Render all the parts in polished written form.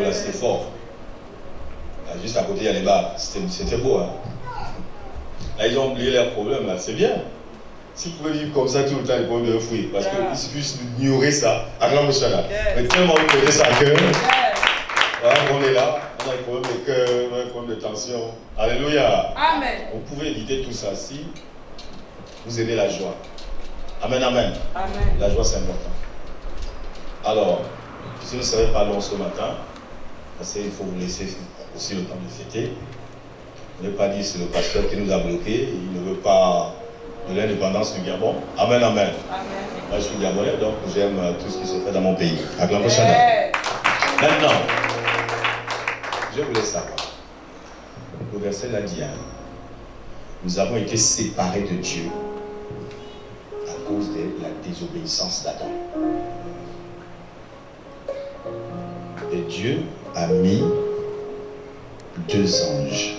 là, c'était fort. Là, juste à côté, il y a les bars. C'était beau, hein. Là, ils ont oublié leurs problèmes, là. C'est bien. Si vous pouvez vivre comme ça tout le temps, les problèmes de fruits. Parce qu'il suffit juste d'ignorer ça. Mais tellement vous prenez ça à cœur. Voilà, on est là. On a des problèmes de cœur, on a des problèmes de tension. Alléluia. Amen. Vous pouvez éviter tout ça si vous aimez la joie. Amen, amen. Amen. La joie, c'est important. Alors, je ne serai pas long ce matin, parce qu'il faut vous laisser aussi le temps de fêter. Ne pas dire que c'est le pasteur qui nous a bloqués, il ne veut pas de l'indépendance du Gabon. Amen, amen. Amen. Moi, je suis Gabonais, donc j'aime tout ce qui se fait dans mon pays. Acclamons Chana. Maintenant, je voulais savoir, le verset l'a dit, hein, nous avons été séparés de Dieu à cause de la désobéissance d'Adam. Et Dieu a mis 2 anges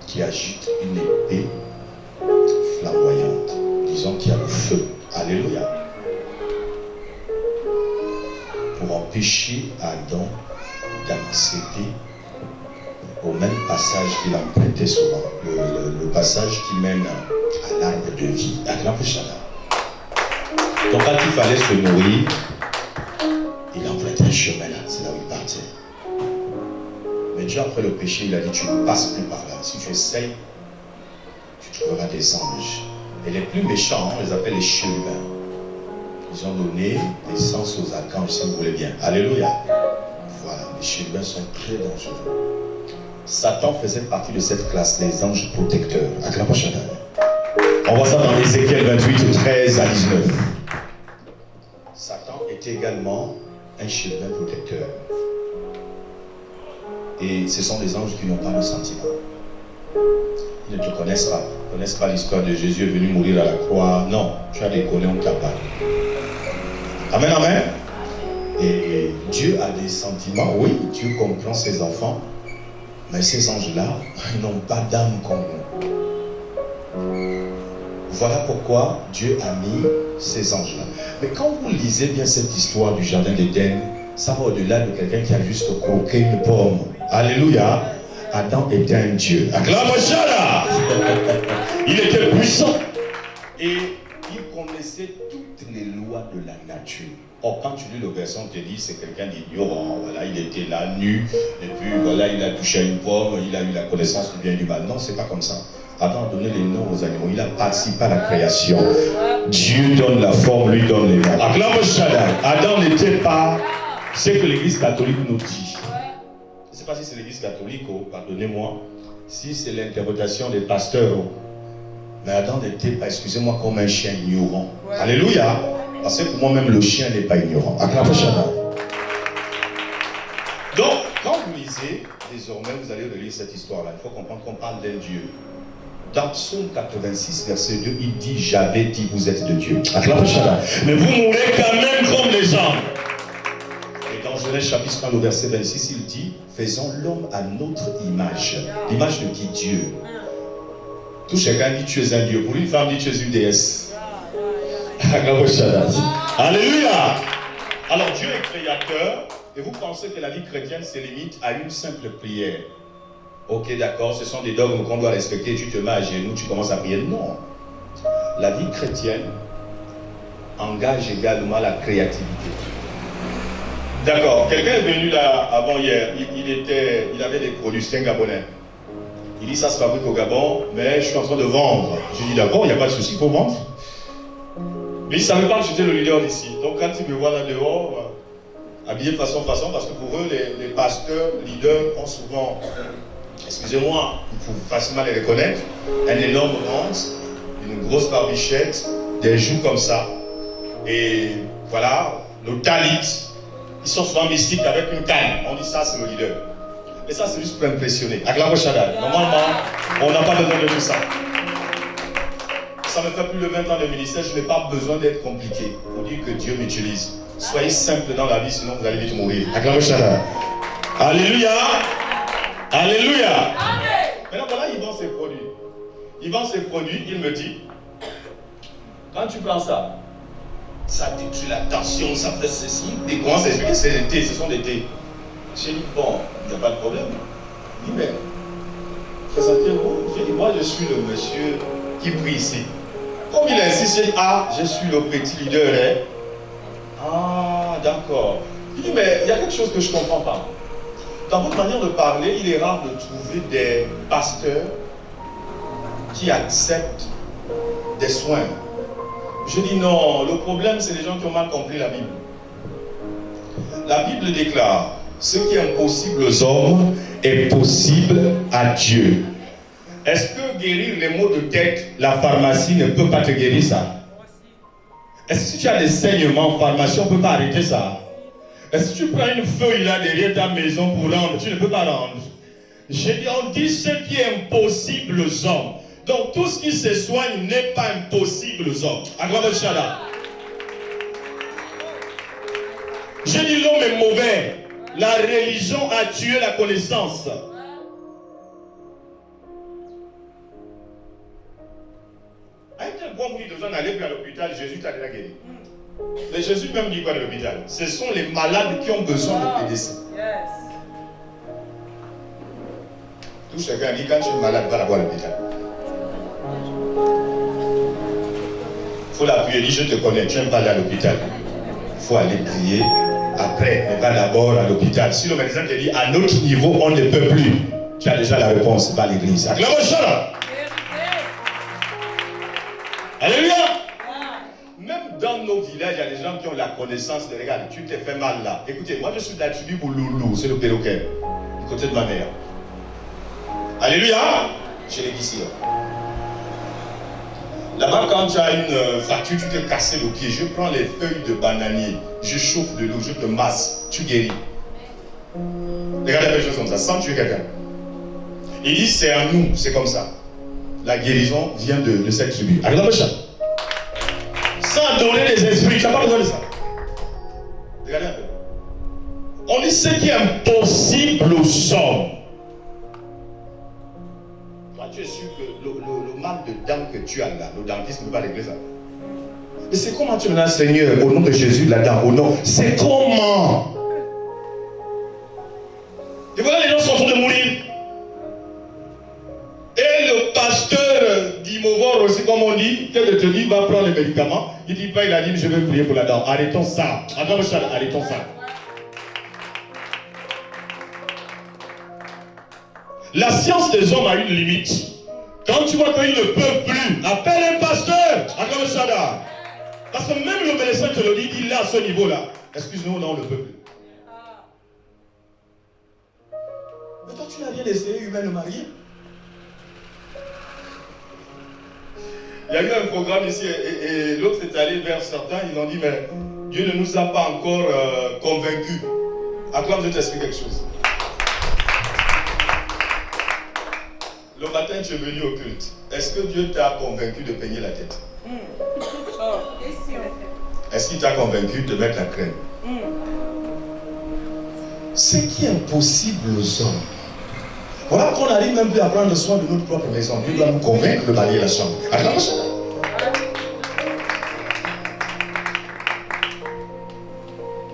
qui agitent une épée flamboyante, disons qu'il y a le feu. Alléluia. Pour empêcher Adam d'accéder au même passage qu'il empruntait souvent, le passage qui mène à l'arbre de vie. Donc quand il fallait se nourrir, il empruntait un chemin là, c'est là où il partait. Mais Dieu, après le péché, il a dit, tu ne passes plus par là. Si tu essayes, tu trouveras des anges. Et les plus méchants, on les appelle les chérubins. Ils ont donné naissance aux archanges, si vous voulez bien. Alléluia. Voilà, les chérubins sont très dangereux. Satan faisait partie de cette classe, les anges protecteurs. Acclamons Shaddai. On voit ça dans Ézéchiel 28, 13 à 19. Satan est également un chérubin protecteur. Et ce sont des anges qui n'ont pas de sentiments. Ils ne te connaissent pas. Ils ne connaissent pas l'histoire de Jésus venu mourir à la croix. Non, tu as déconné, on ne t'a pas. Amen, amen. Et Dieu a des sentiments. Oui, Dieu comprend ses enfants. Mais ces anges-là n'ont pas d'âme comme nous. Voilà pourquoi Dieu a mis ces anges-là. Mais quand vous lisez bien cette histoire du jardin d'Éden, ça va au-delà de quelqu'un qui a juste croqué une pomme. Alléluia. Adam était un Dieu. Acclamation. Il était puissant. Et il connaissait toutes les lois de la nature. Or, quand tu lis le verset, on te dit c'est quelqu'un d'ignorant. Voilà, il était là, nu. Et puis, voilà, il a touché à une pomme. Il a eu la connaissance du bien et du mal. Non, c'est pas comme ça. Adam a donné les noms aux animaux. Il a participé à la création. Dieu donne la forme, lui donne les noms. Acclamation. Adam n'était pas ce que l'Église catholique nous dit. Je ne sais pas si c'est l'Église catholique, oh, pardonnez-moi, si c'est l'interprétation des pasteurs. Oh. Mais Adam n'était pas, excusez-moi, comme un chien ignorant. Ouais. Alléluia. Parce que pour moi-même, le chien n'est pas ignorant. Acclamation. Donc, quand vous lisez, désormais, vous allez relire cette histoire-là. Il faut comprendre qu'on parle d'un Dieu. Dans Psaume 86, verset 2, il dit, j'avais dit, vous êtes de Dieu. Acclamation. Mais vous mourrez quand même comme les hommes. Dans Genèse chapitre 1, verset 26, il dit, faisons l'homme à notre image. L'image de qui? Dieu. Tout chacun dit, tu es un Dieu. Pour une femme, dit, tu es une déesse. Alléluia. Alors Dieu est créateur, et vous pensez que la vie chrétienne se limite à une simple prière. Ok, d'accord, ce sont des dogmes qu'on doit respecter. Tu te mets à genoux, tu commences à prier. Non. La vie chrétienne engage également la créativité. D'accord, quelqu'un est venu là avant hier, il avait des produits, c'était un Gabonais. Il dit ça se fabrique au Gabon, mais je suis en train de vendre. Je dis d'accord, il n'y a pas de souci, il faut vendre. Mais il ne savait pas que j'étais le leader d'ici. Donc quand il me voit là dehors, habillé façon, parce que pour eux, les pasteurs, leaders ont souvent, excusez-moi, il faut facilement les reconnaître, un énorme ventre, une grosse barbichette, des joues comme ça. Et voilà, le talit. Ils sont souvent mystiques avec une canne. On dit ça, c'est le leader. Et ça, c'est juste pour impressionner. Acclamons Shaddai. Normalement, on n'a pas besoin de tout ça. Ça me fait plus de 20 ans de ministère. Je n'ai pas besoin d'être compliqué pour dire que Dieu m'utilise. Soyez simple dans la vie, sinon vous allez vite mourir. Acclamons Shaddai. Alléluia. Alléluia. Maintenant, voilà, il vend ses produits. Il vend ses produits, il me dit, quand tu prends ça, Ça détruit la tension, ça fait ceci. Et comment s'expliquer? C'est des thés, ce sont des thés. J'ai dit, bon, il n'y a pas de problème. Il dit, mais, présentez-vous. J'ai dit, moi, je suis le monsieur qui prie ici. Comme il insiste, j'ai dit, ah, je suis le petit leader. Hein? Ah, d'accord. Il dit, mais il y a quelque chose que je ne comprends pas. Dans votre manière de parler, il est rare de trouver des pasteurs qui acceptent des soins. Je dis non, le problème c'est les gens qui ont mal compris la Bible. La Bible déclare, ce qui est impossible aux hommes est possible à Dieu. Est-ce que guérir les maux de tête, la pharmacie ne peut pas te guérir ça? Est-ce que si tu as des saignements en pharmacie, on ne peut pas arrêter ça? Est-ce que tu prends une feuille là derrière ta maison pour rendre, tu ne peux pas rendre? J'ai dit, on dit ce qui est impossible aux hommes. Donc tout ce qui se soigne n'est pas impossible aux hommes. Acclame le Shada. J'ai dit l'homme est mauvais. La religion a tué la connaissance. À quel point vous dites aux gens d'aller à l'hôpital, Jésus t'a déjà guéri. Mais Jésus même dit quoi à l'hôpital? Ce sont les malades qui ont besoin de médecins. Tout chacun dit quand tu es malade, va la voir à l'hôpital. Il faut l'appuyer, dit je te connais, tu n'aimes pas aller à l'hôpital. Il faut aller prier après, mais pas d'abord à l'hôpital. Si le médecin te dit à notre niveau on ne peut plus, tu as déjà la réponse, pas l'église. Acclame le Shada. Alléluia. Même dans nos villages, il y a des gens qui ont la connaissance de regarde, tu t'es fait mal là. Écoutez, moi je suis de la tribu pour Loulou, c'est le perroquet, du côté de ma mère. Alléluia. Je l'ai dit ici. Là-bas, quand tu as une fracture, tu t'es cassé le pied, je prends les feuilles de bananier, je chauffe de l'eau, je te masse, tu guéris. Regardez quelque chose comme ça, sans tuer quelqu'un. Il dit c'est à nous, c'est comme ça. La guérison vient de cette tribu. Regardez ça. Sans donner les esprits, tu n'as pas besoin de ça. Regardez un peu. On dit ce qui est impossible aux hommes. Toi, tu es sûr que le mal de dents que tu as là, le dentiste ne peut pas régler ça. Mais c'est comment tu me dis, Seigneur, au nom de Jésus, la dent, au nom. C'est comment? Et voilà, les gens sont en train de mourir. Et le pasteur d'Imovor aussi, comme on dit, qui te dit, va prendre les médicaments. Il dit pas, il a dit, je vais prier pour la dent. Arrêtons ça. Arrêtons ça. La science des hommes a une limite. Quand tu vois qu'ils ne peuvent plus, appelle un pasteur. Acclame Shada. Parce que même le médecin te le dit, il est à ce niveau-là. Excuse-nous, non, on ne peut plus. Mais toi, tu n'as rien essayé, humainement, rien. Il y a eu un programme ici et l'autre est allé vers certains, ils ont dit, mais Dieu ne nous a pas encore convaincus. Acclame, je t'explique quelque chose. Le matin, tu es venu au culte. Est-ce que Dieu t'a convaincu de peigner la tête? Est-ce qu'il t'a convaincu de mettre la crème? Ce qui est impossible aux hommes. Voilà qu'on n'arrive même plus à prendre soin de notre propre maison. Dieu doit nous convaincre de balayer la chambre. Acclame ça.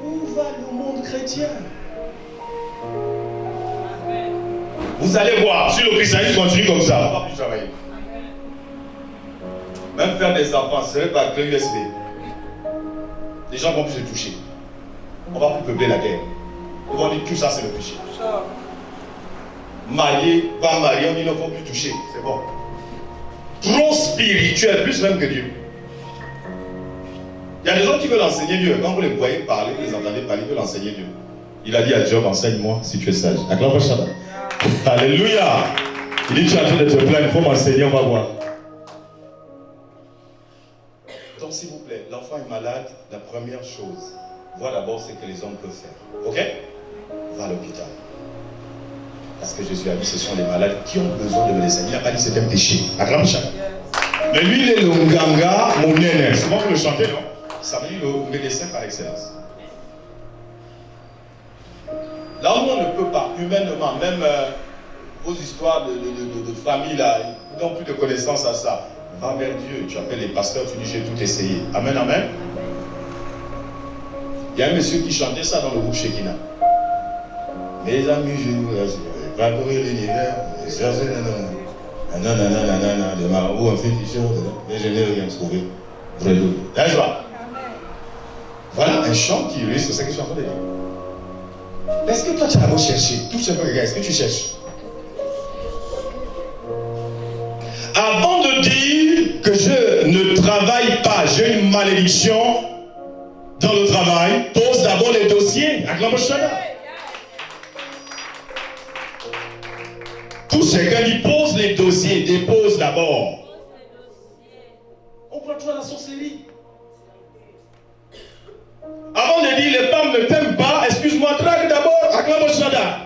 Où va le monde chrétien? Vous allez voir, si le christianisme continue comme ça, on ne va pas plus travailler. Même faire des enfants, ce serait par clé USB. Les gens vont plus se toucher. On ne va plus peupler la terre. Ils vont dire tout ça c'est le péché. Marié, pas marié, on dit non, il ne faut plus toucher. C'est bon. Trop spirituel, plus même que Dieu. Il y a des gens qui veulent enseigner Dieu. Quand vous les voyez parler, vous les entendez parler, ils veulent enseigner Dieu. Il a dit à Job, enseigne-moi si tu es sage. Acclame le Shabbat. Alléluia. Il dit, tu es en train de te plaindre, il faut m'enseigner, on va voir. Donc s'il vous plaît, l'enfant est malade, la première chose, vois d'abord ce que les hommes peuvent faire. Ok? Va à l'hôpital. Parce que Jésus a dit, ce sont les malades qui ont besoin de médecins. Il n'a pas dit que c'est un péché. Acclame Shabbat. Mais lui, il est le nganga, mon néné. Souvent vous le chantez, non? Ça veut dire le médecin par excellence. Là où on ne peut pas, humainement, même vos histoires de famille, là, ils n'ont plus de connaissance à ça. Va vers Dieu, tu appelles les pasteurs, tu dis j'ai tout essayé. Amen, amen. Il y a un monsieur qui chantait ça dans le groupe Shekinah. Mes amis, je vous évaporer l'univers, nanana, de marabout, un féticheur, mais je n'ai rien trouvé. N'est-ce pas? Voilà un chant qui illustre ce que je suis en train de dire. Est-ce que toi tu as beau chercher? Tout ce que est-ce que tu cherches? Avant de dire que je ne travaille pas, j'ai une malédiction dans le travail, pose d'abord les dossiers. Tout chacun dit pose les dossiers, dépose d'abord. On prend toujours la sorcellerie. Avant de dire les femmes ne t'aiment pas, excuse-moi, traque d'abord, acclame au Shada.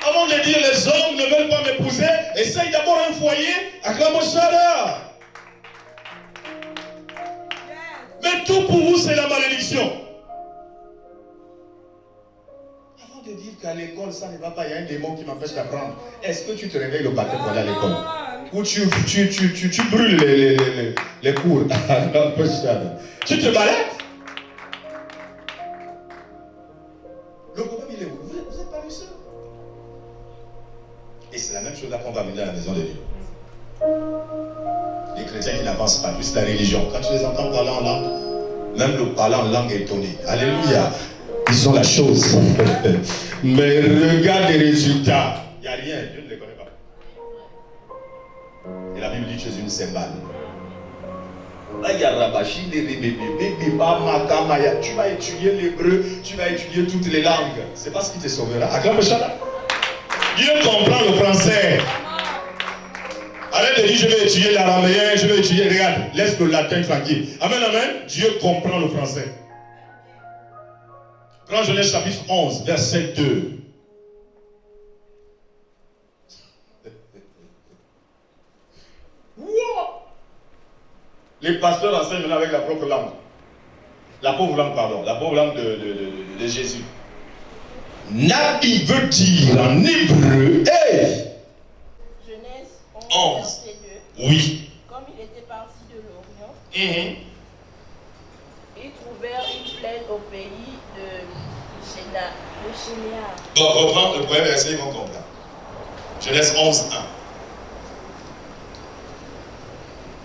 Avant de dire les hommes ne veulent pas m'épouser, essaye d'abord un foyer, acclame au Shada. Mais tout pour vous, c'est la malédiction. Avant de dire qu'à l'école, ça ne va pas, il y a un démon qui m'empêche d'apprendre. Est-ce que tu te réveilles le matin pour aller à l'école? Ou tu brûles les cours? Tu te balades? Le problème, il est où? Vous êtes paresseux. Et c'est la même chose là qu'on va mener à la maison de Dieu. Les chrétiens qui n'avancent pas, plus la religion. Quand tu les entends parler en langue, même le parler en langue est étonné. Alléluia. Ils ont la chose. Mais regarde les résultats. Il n'y a rien. Dieu ne les connaît pas. Et la Bible dit que tu es une cymbale. Tu vas étudier l'hébreu, tu vas étudier toutes les langues. C'est pas ce qui te sauvera. Acclame Shada. Dieu comprend le français. Arrête de dire je vais étudier l'araméen, je vais étudier. Regarde, laisse le latin tranquille. Amen, amen. Dieu comprend le français. Prends Genèse chapitre 11, verset 2. Les pasteurs enseignent maintenant avec la propre langue. La pauvre langue, pardon. La pauvre langue de Jésus. Nabi veut dire en hébreu. Hey! Genèse 11, verset 2. Oui. Comme il était parti de l'Orient, ils trouvèrent une plaine au pays de Chénéar. Bon, reprends le premier verset, ils vont comprendre. Genèse 11, 1.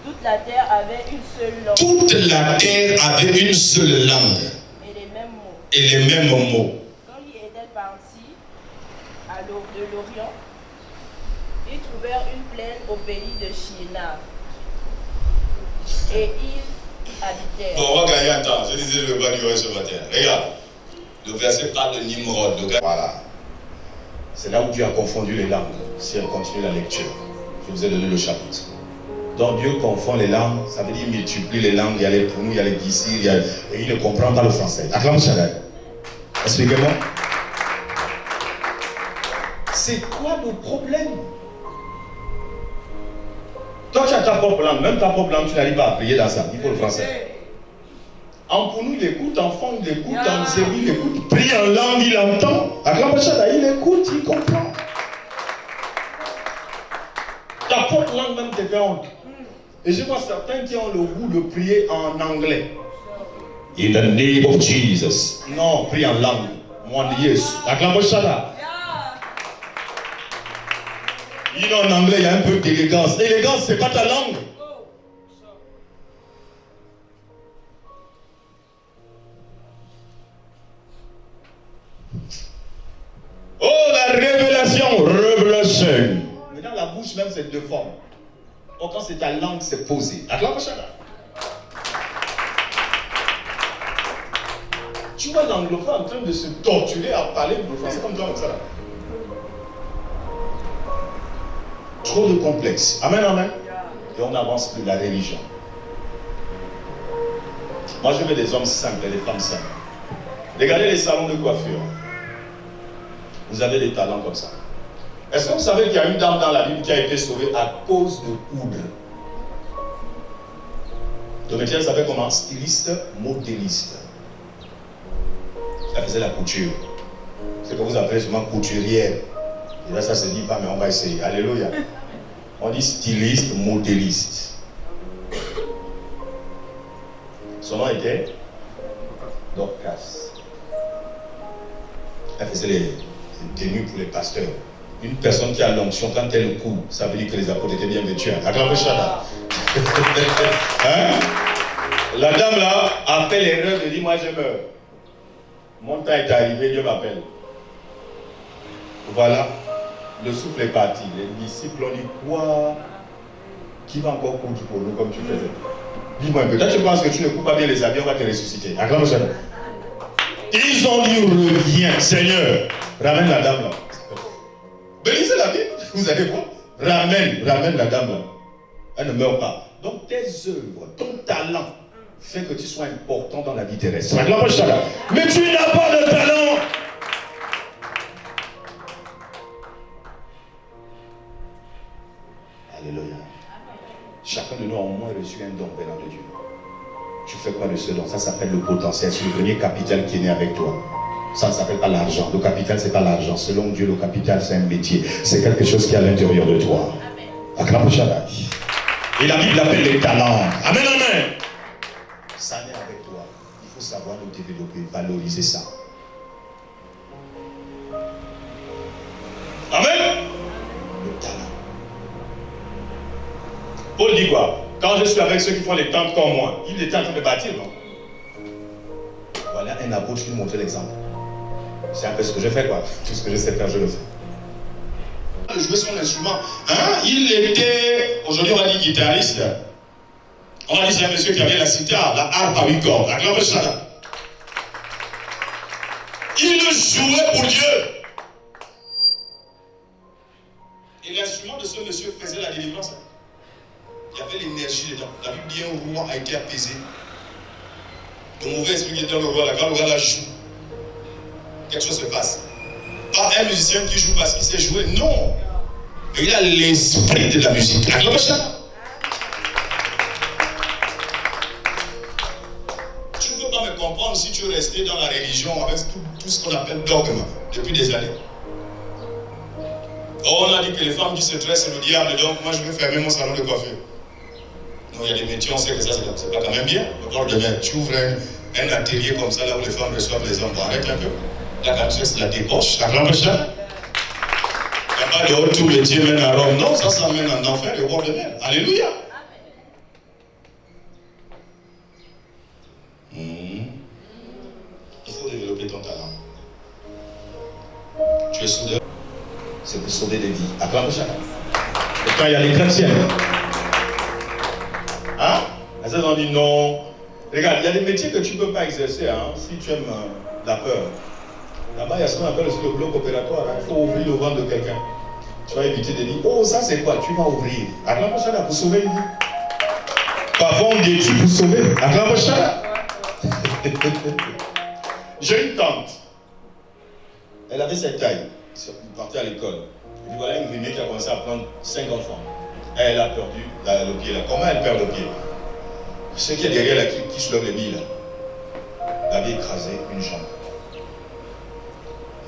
Toute la terre avait une seule langue. Toute la terre avait une seule langue. Et les mêmes mots. Et les mêmes mots. Quand ils étaient partis de l'Orient, ils trouvèrent une plaine au pays de Shinar. Et ils habitèrent. Bon, on va gagner un temps. Je disais le bas du roi ce matin. Regarde. Le verset parle de Nimrod. Voilà. C'est là où Dieu a confondu les langues. Si on continue la lecture. Je vous ai donné le chapitre. Donc Dieu confond les langues, ça veut dire multiplie les langues, il y a les Pounou, il y a les Gissi, et il ne comprend pas le français. Acclame Shaddai. Expliquez-moi. C'est quoi le problème? Toi tu as ta propre langue, même ta propre langue, tu n'arrives pas à prier dans ça, il faut le français. En Pounou il écoute, en Fong il écoute, en Zébi il écoute, prie en langue, il entend. Acclame Shaddai, il écoute, il comprend. Ta propre langue même te fait honte. Et je vois certains qui ont le goût de prier en anglais. In the name of Jesus. Non, prie en langue. Mon yes. Acclame Shada. Il est en anglais, il y a un peu d'élégance. L'élégance, c'est pas ta langue. Oh, la révélation. Révélation. Maintenant, la bouche même, c'est deux formes. Quand c'est ta langue, c'est posé. Acclame Shada. Tu vois l'anglophone en train de se torturer à parler le français comme toi, comme ça. Trop de complexes. Amen, amen. Et on n'avance plus la religion. Moi, je veux des hommes simples et des femmes simples. Regardez les salons de coiffure. Vous avez des talents comme ça. Est-ce que vous savez qu'il y a une dame dans la Bible qui a été sauvée à cause de poudre? Domitien s'appelle comment? Styliste, modéliste. Elle faisait la couture. C'est que vous appelez souvent couturière. Et là, ça se dit pas, mais on va essayer. Alléluia. On dit styliste, modéliste. Son nom était Dorcas. Elle faisait les tenues pour les pasteurs. Une personne qui a l'onction, quand elle court, ça veut dire que les apôtres étaient bien vêtus. Acclamez Chada. Hein? La dame là a fait l'erreur de dire moi je meurs. Mon temps est arrivé, Dieu m'appelle. Voilà, le souffle est parti. Les disciples ont dit quoi? Qui va encore courir pour nous comme tu faisais? Dis-moi un peu. Toi tu penses que tu ne cours pas bien les avions, on va te ressusciter. Acclamez Chada. Ils ont dit reviens, Seigneur. Ramène la dame là. Bénissez la Bible, vous allez voir. Ramène la dame là. Elle ne meurt pas. Donc tes œuvres, ton talent fait que tu sois important dans la vie terrestre. Mais tu n'as pas de talent. Alléluia. Chacun de nous a au moins reçu un don venant de Dieu. Tu fais quoi de ce don? Ça s'appelle le potentiel. C'est le premier capital qui est né avec toi. Ça ne s'appelle pas l'argent. Le capital, ce n'est pas l'argent. Selon Dieu, le capital, c'est un métier. C'est quelque chose qui est à l'intérieur de toi. Acclame Shaddai. Et la Bible appelle les talents. Amen, amen. Ça naît avec toi. Il faut savoir le développer, valoriser ça. Amen. Le talent. Paul dit quoi? Quand je suis avec ceux qui font les tentes comme moi, il était en train de bâtir, non? Voilà un apôtre qui nous montre l'exemple. C'est un peu ce que je fais, quoi. Tout ce que je sais faire, je le fais. Il jouait son instrument. Hein? Il était, aujourd'hui on va dire guitariste. On va dire c'est un monsieur qui avait la sitar, la harpe à 8 cordes. Acclame ça. Il jouait pour Dieu. Et l'instrument de ce monsieur faisait la délivrance. Il y avait l'énergie dedans. La Bible dit un roi a été apaisé. Le mauvais esprit qui était dans le roi, quand le roi la joue, quelque chose se passe. Pas un musicien qui joue parce qu'il sait jouer, non. Mais il a l'esprit de la musique. Acclame ça. Tu ne peux pas me comprendre si tu es resté dans la religion avec tout ce qu'on appelle dogme depuis des années. Oh, on a dit que les femmes qui se tressent, c'est le diable, donc moi je vais fermer mon salon de coiffure. Non, il y a des métiers, on sait que ça c'est pas quand même bien. Encore demain, tu ouvres un atelier comme ça là où les femmes reçoivent les hommes. Arrête un peu. La capture, c'est la débauche. La grande ça. Il n'y a pas de haut tout métier mène à Rome. Non, ça mène en enfer et au bord de mer. Alléluia. Il faut développer ton talent. Tu es soudeur. C'est pour sauver des vies. Acclame ça. Et quand il y a les chrétiens. Hein? Les gens ont dit non. Regarde, il y a des métiers que tu ne peux pas exercer hein, si tu aimes la peur. Là-bas, il y a ce qu'on appelle aussi le bloc opératoire. Hein. Il faut ouvrir le ventre de quelqu'un. Tu vas éviter de dire, oh, ça c'est quoi? Tu vas ouvrir. Acclame ça pour sauver une vie. Parfois, on dit, tu pour sauver. Acclame ça. J'ai une tante. Elle avait cette taille. Elle partait à l'école. Et puis voilà une grimier qui a commencé à prendre 5 enfants. Elle a perdu le pied là. Comment elle perd le pied? Ce qui est derrière là, qui soulève les billes là, avait écrasé une jambe.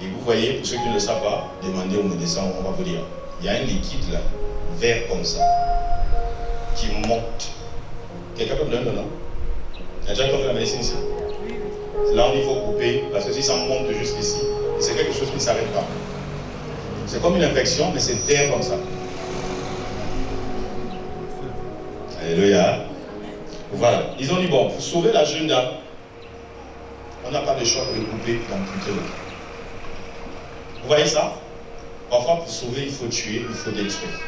Et vous voyez, pour ceux qui ne le savent pas, demandez aux médecins, on va vous dire. Il y a un liquide là, vert comme ça, qui monte. Quelqu'un peut me donner le nom? Il y a déjà fait la médecine ici. Là, il faut couper, parce que si ça monte jusqu'ici, c'est quelque chose qui ne s'arrête pas. C'est comme une infection, mais c'est vert comme ça. Alléluia. Voilà. Ils ont dit, bon, pour sauver la jeune dame, on n'a pas de choix de le couper, d'amputer l'autre. Vous voyez ça? Parfois, pour sauver, il faut tuer, il faut détruire.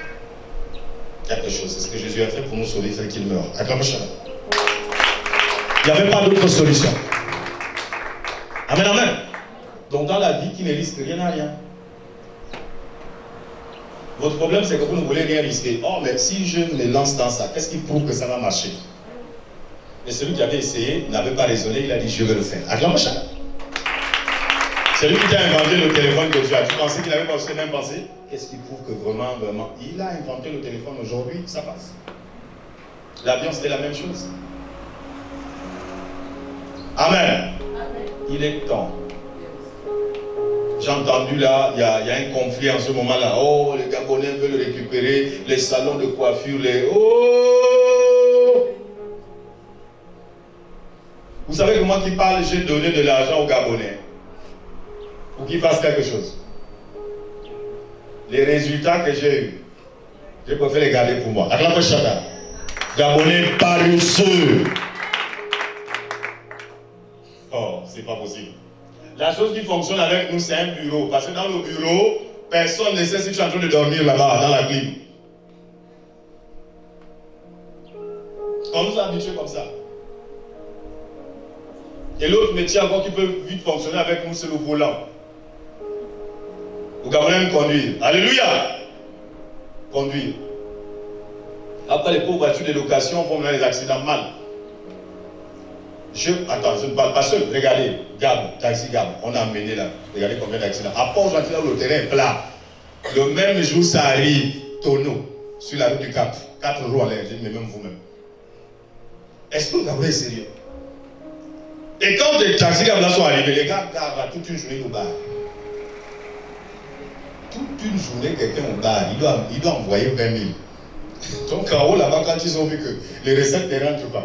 Quelque chose. C'est ce que Jésus a fait pour nous sauver, il fait qu'il meure. Acclame Shalom. Il n'y avait pas d'autre solution. Amen, amen. Donc, dans la vie, qui ne risque rien à rien. Votre problème, c'est que vous ne voulez rien risquer. Oh, mais si je me lance dans ça, qu'est-ce qui prouve que ça va marcher? Et celui qui avait essayé n'avait pas raisonné, il a dit, je vais le faire. Acclame Shalom. C'est lui qui t'a inventé le téléphone que tu as. Tu pensais qu'il n'avait pas aussi même pensé? Qu'est-ce qui prouve que vraiment, il a inventé le téléphone aujourd'hui, ça passe. L'avion, c'était la même chose. Amen. Il est temps. J'ai entendu là, il y a un conflit en ce moment-là. Oh, les Gabonais veulent récupérer les salons de coiffure, les... Oh! Vous savez que moi qui parle, j'ai donné de l'argent aux Gabonais pour qu'ils fassent quelque chose. Les résultats que j'ai eus, je préfère les garder pour moi. Acclamez chacun. Gabonais paresseux. Oh, c'est pas possible. La chose qui fonctionne avec nous, c'est un bureau. Parce que dans le bureau, personne ne sait si tu es en train de dormir là-bas, dans la clim. On nous a habitués comme ça. Et l'autre métier encore qui peut vite fonctionner avec nous, c'est le volant. Au Gabonais, même conduire. Alléluia! Conduire. Après, les pauvres voitures de location font des accidents mal. Attends, je ne parle pas seul. Regardez, Gab, taxi Gab, on a amené là. Regardez combien d'accidents. À Port-Gentil, là où le terrain est plat. Le même jour, ça arrive, tonneau, sur la route du Cap. 4 roues à l'air, mais même vous-même. Est-ce que le Gabonais est sérieux? Et quand les taxis Gab là sont arrivés, les gars gardent toute une journée au bar. Toute une journée, quelqu'un au bar, il doit envoyer 20 000. Donc en haut là-bas, quand ils ont vu que les recettes ne rentrent pas,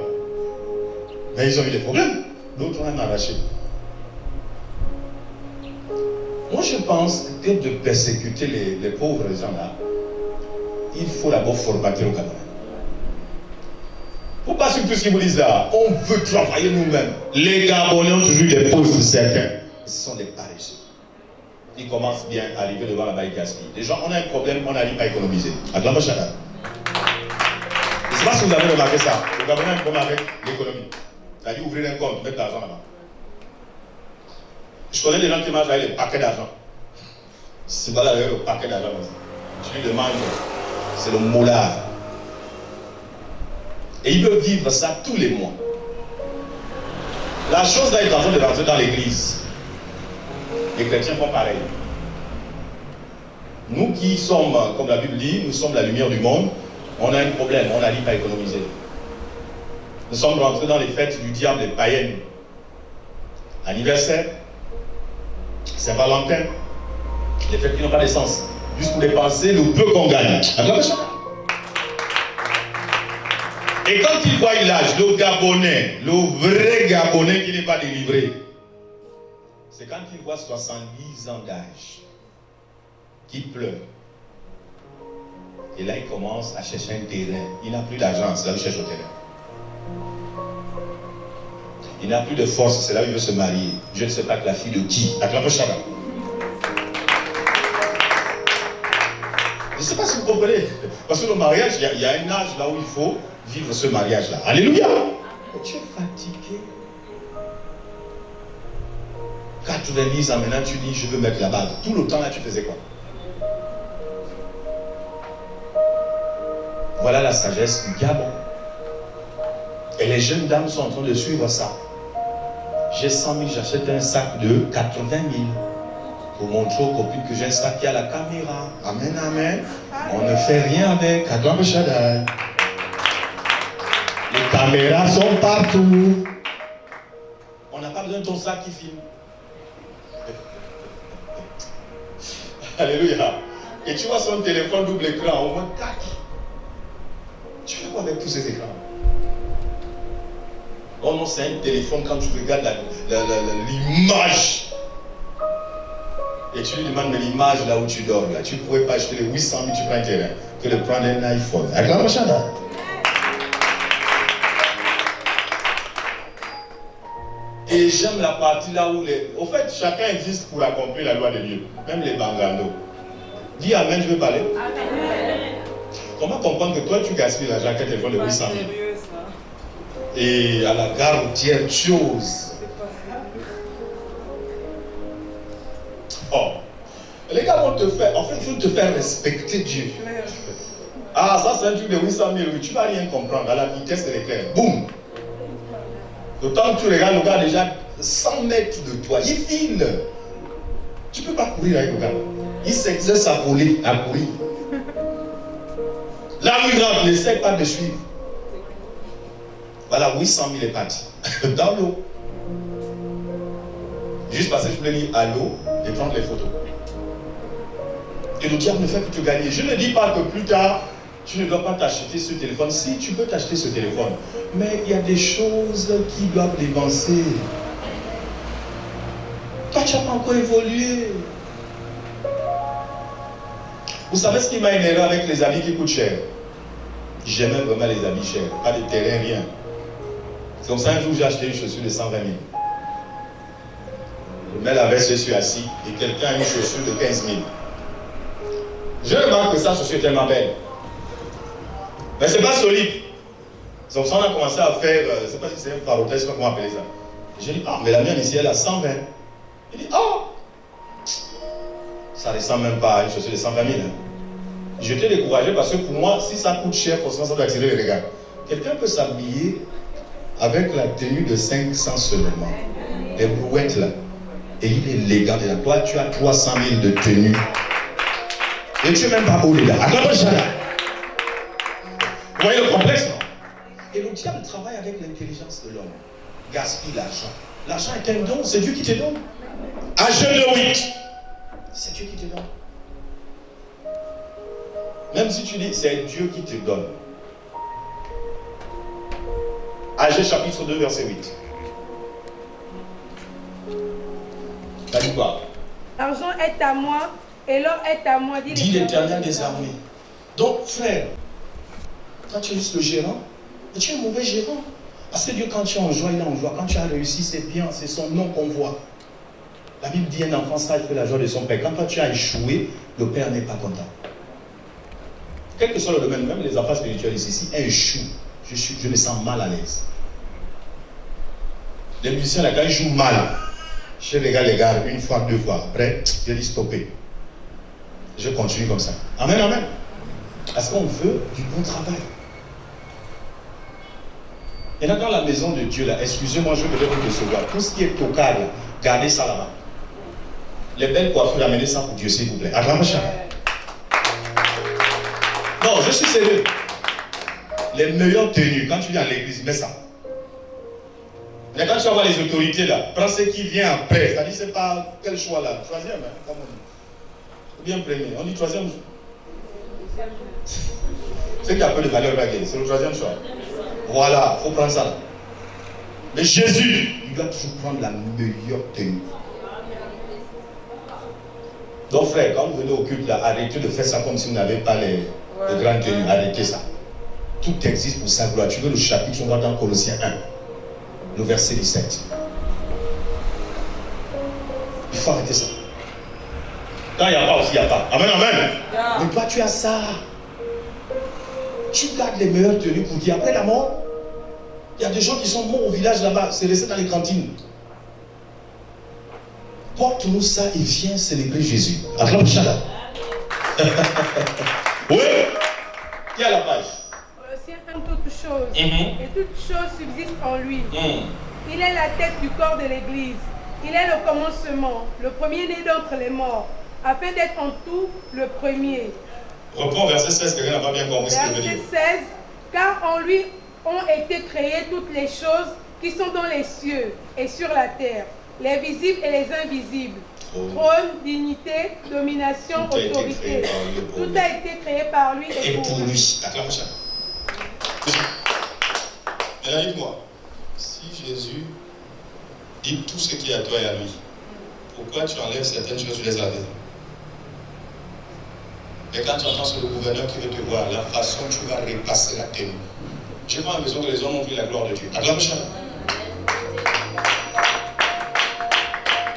mais ils ont eu des problèmes. D'autres ont même arraché. Moi je pense que de persécuter les pauvres gens là, il faut d'abord formater le Gabonais. Il ne faut pas suivre tout ce qu'ils vous disent là. On veut travailler nous-mêmes. Les Gabonais ont toujours des postes certains. Ce sont des paresseux. Ils commencent bien à arriver devant la baille gaspille. Les gens, on a un problème, on n'arrive pas à économiser. Acclamez chacun. Je ne sais pas si vous avez remarqué ça. Le Gabonais a un problème avec l'économie. C'est-à-dire ouvrir un compte, mettre de l'argent là-bas. Je connais des gens qui marchent avec les paquets d'argent. C'est pas là avec le paquet d'argent. Tu lui demandes, c'est le moulard. Et il veut vivre ça tous les mois. La chose là est en train de rentrer dans l'église. Les chrétiens font pareil. Nous qui sommes, comme la Bible dit, nous sommes la lumière du monde, on a un problème, on n'arrive pas à économiser. Nous sommes rentrés dans les fêtes du diable, les païennes. Anniversaire, Saint-Valentin, les fêtes qui n'ont pas de sens. Juste pour dépenser le peu qu'on gagne. Et quand il voit l'âge, le Gabonais, le vrai Gabonais qui n'est pas délivré, c'est quand il voit 70 ans d'âge, qu'il pleure. Et là, il commence à chercher un terrain. Il n'a plus d'argent, c'est là où il cherche le terrain. Il n'a plus de force, c'est là où il veut se marier. Je ne sais pas que la fille de qui. Acclamez chacun. Je ne sais pas si vous comprenez. Parce que le mariage, il y a un âge là où il faut vivre ce mariage-là. Alléluia. Tu es fatigué. 90 ans maintenant, tu dis je veux mettre la bague. Tout le temps là, tu faisais quoi? Voilà la sagesse du Gabon. Et les jeunes dames sont en train de suivre ça. J'ai 100 000, j'achète un sac de 80 000 pour montrer aux copines que j'ai un sac qui a la caméra. Amen, amen. On ne fait rien avec. Acclamez Shaddai. Les caméras sont partout. On n'a pas besoin de ton sac qui filme. Alléluia. Et tu vois son téléphone double écran, au moins 4. Tu fais quoi avec tous ces écrans? Oh non, c'est un téléphone quand tu regardes l'image. Et tu lui demandes, mais l'image là où tu dors, là, tu ne pourrais pas acheter les 800 000, tu prends un terrain, que de prendre un iPhone. Acclamez Shaddai. Et j'aime la partie là où les... Au fait, chacun existe pour accomplir la loi de Dieu. Même les bangandos. Dis Amen, je veux parler. Amen. Comment comprendre que toi, tu gaspilles l'argent qu'un téléphone de 800 000? Et à la gare routière, chose. Oh. Les gars vont te faire... En fait, il faut te faire respecter Dieu. Ah, ça c'est un truc de 800 000. Tu ne vas rien comprendre. À la vitesse de l'éclair. Boum. D'autant que tu regardes le gars déjà 100 mètres de toi, il file. Tu ne peux pas courir avec le gars. Il s'exerce à voler, à courir. La migrante n'essaie pas de suivre. Voilà, 800 000 est parti. Dans l'eau. Juste parce que je voulais dire allô et prendre les photos. Et le diable ne fait que te gagner. Je ne dis pas que plus tard, Tu ne dois pas t'acheter ce téléphone. Si, tu peux t'acheter ce téléphone. Mais il y a des choses qui doivent dépenser. Toi, tu n'as pas encore évolué. Vous savez ce qui m'a énervé avec les habits qui coûtent cher? J'aimais vraiment les habits chers. Pas de terrain, rien. C'est comme ça, un jour, j'ai acheté une chaussure de 120 000. Je mets la veste, je suis assis. Et quelqu'un a une chaussure de 15 000. Je remarque que sa chaussure est tellement belle. Mais c'est pas solide. C'est comme ça qu'on a commencé à faire, je ne sais pas si c'est un farotais, je ne sais pas comment appeler ça. J'ai dit, ah, mais la mienne ici, elle a 120. Il dit, ah, ça ne ressemble même pas à une chaussure de 120 000. Hein. Je t'ai découragé parce que pour moi, si ça coûte cher, forcément ça doit attirer les regards. Quelqu'un peut s'habiller avec la tenue de 500 seulement. Les brouettes là. Et il est élégant dedans. Toi, tu as 300 000 de tenues. Et tu n'es même pas beau dedans. Vous voyez le complexe, non? Et le diable travaille avec l'intelligence de l'homme. Gaspille l'argent. L'argent est un don, c'est Dieu qui te donne. Agent 8. C'est Dieu qui te donne. Même si tu dis c'est Dieu qui te donne. Agé chapitre 2 verset 8. T'as dit quoi? L'argent est à moi et l'or est à moi, dit l'Éternel des armées. Donc frère, toi tu es juste le gérant, mais tu es un mauvais gérant. Parce que Dieu, quand tu es en joie, il est en joie. Quand tu as réussi, c'est bien, c'est son nom qu'on voit. La Bible dit un enfant sage fait la joie de son père. Quand toi tu as échoué, le père n'est pas content. Quel que soit le domaine, même les enfants spirituels ici, un échoue, je me sens mal à l'aise. Les musiciens, là, quand ils jouent mal, je regarde les gars une fois, deux fois. Après, je dis stopper. Je continue comme ça. Amen, amen. Parce qu'on veut du bon travail. Et là, dans la maison de Dieu, là, excusez-moi, je voudrais vous recevoir. Tout ce qui est tocard, gardez ça là-bas. Les belles coiffures, amenez ça pour Dieu, s'il vous plaît. Acclamez ça. Non, je suis sérieux. Les meilleures tenues, quand tu viens à l'église, mets ça. Mais quand tu vas voir les autorités là, prends ce qui vient après. C'est-à-dire, c'est pas quel choix là. Troisième, hein, comme on dit. Ou bien premier. On dit troisième. C'est qui a peu de valeur baguette, c'est le troisième choix. Voilà, il faut prendre ça là. Mais Jésus, il doit toujours prendre la meilleure tenue. Donc frère, quand vous venez au culte là, arrêtez de faire ça comme si vous n'avez pas les grandes tenues. Arrêtez ça. Tout existe pour sa gloire. Tu veux le chapitre, on va dans Colossiens 1, le verset 17. Il faut arrêter ça. Quand il n'y a pas aussi, il n'y a pas. Amen, amen. Mais toi, tu as ça. Tu gardes les meilleures tenues pour dire après la mort. Il y a des gens qui sont morts au village là-bas, c'est resté dans les cantines. Porte-nous ça et viens célébrer Jésus. Acclame Chala. Oui. Qui a la page? Colossiens 1, toute chose. Et toute chose subsiste en lui. Il est la tête du corps de l'Église. Il est le commencement, le premier-né d'entre les morts, afin d'être en tout le premier. Reprends verset 16, quelqu'un n'a pas bien compris ce que veut dire. Verset 16, car en lui ont été créées toutes les choses qui sont dans les cieux et sur la terre, les visibles et les invisibles. Trône, dignité, domination, autorité. Tout a été créé par lui et pour lui. Acclame ça. Maintenant dites-moi, si Jésus dit tout ce qui est à toi et à lui, pourquoi tu enlèves certaines choses, tu laisses à la maison? Et quand tu entends sur le gouverneur qui veut te voir, la façon dont tu vas repasser la tenue. Je n'ai pas l'impression que les hommes ont pris la gloire de Dieu. Acclame ça.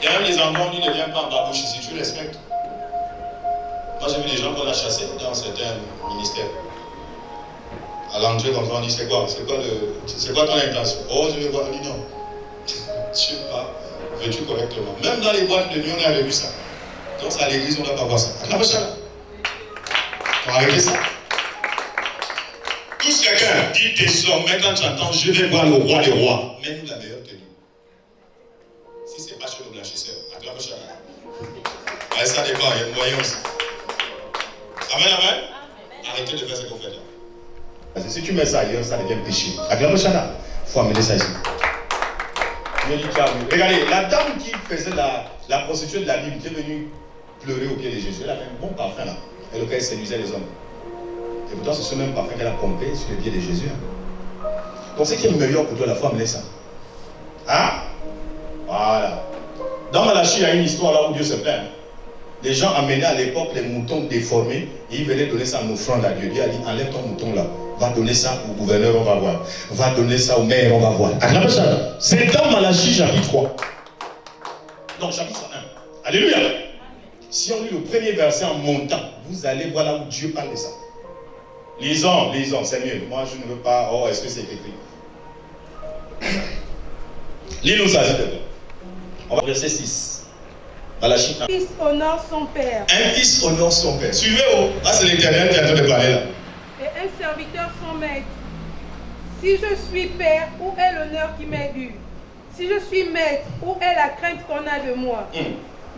Il y a même des endroits où il ne vient pas en babouche ici, tu respectes. Moi j'ai vu des gens qu'on a chassés dans certains ministères. À l'entrée comme ça, on dit c'est quoi ton intention? Oh, je vais voir, on dit non. Tu sais pas, veux-tu correctement? Même dans les boîtes de nuit, on a vu ça. Donc à l'église, on ne doit pas voir ça. Acclame ça. On va arrêter ça. Tous quelqu'un dit désormais quand tu entends je vais voir le roi des rois, mets-nous la meilleure tenue. Si ce n'est pas chez le blanchisseur, acclame ça. Ouais, ça dépend, il y a une moyen aussi. Amen, amen. Arrêtez de faire ce qu'on fait là. Parce que si tu mets ça ailleurs, ça devient péché. Acclame ça là. Il faut amener ça ici. Regardez, la dame qui faisait la prostituée de la Bible qui est venue pleurer au pied de Jésus, elle avait un bon parfum là. Et lequel séduisait les hommes. Et pourtant, c'est ce même parfum qu'elle a pompé sur les pieds de Jésus. Hein. Donc, ce qui est meilleur pour toi, la foi, amener ça. Hein? Voilà. Dans Malachie, il y a une histoire là où Dieu se plaint. Les gens amenaient à l'époque les moutons déformés et ils venaient donner ça en offrande à Dieu. Dieu a dit, enlève ton mouton là. Va donner ça au gouverneur, on va voir. Va donner ça au maire, on va voir. C'est dans Malachie, chapitre 3. Non, chapitre 1. Alléluia. Si on lit le premier verset en montant, vous allez voir là où Dieu parle de ça. Lisons, c'est mieux. Moi, je ne veux pas. Oh, est-ce que c'est écrit? Lis-nous ça, s'il te plaît. On va au verset 6. Malachie 1. Un fils honore son père. Un fils honore son père. Suivez, oh. Là, c'est l'Éternel qui est en train de parler là. Et un serviteur son maître. Si je suis père, où est l'honneur qui m'est dû? Si je suis maître, où est la crainte qu'on a de moi?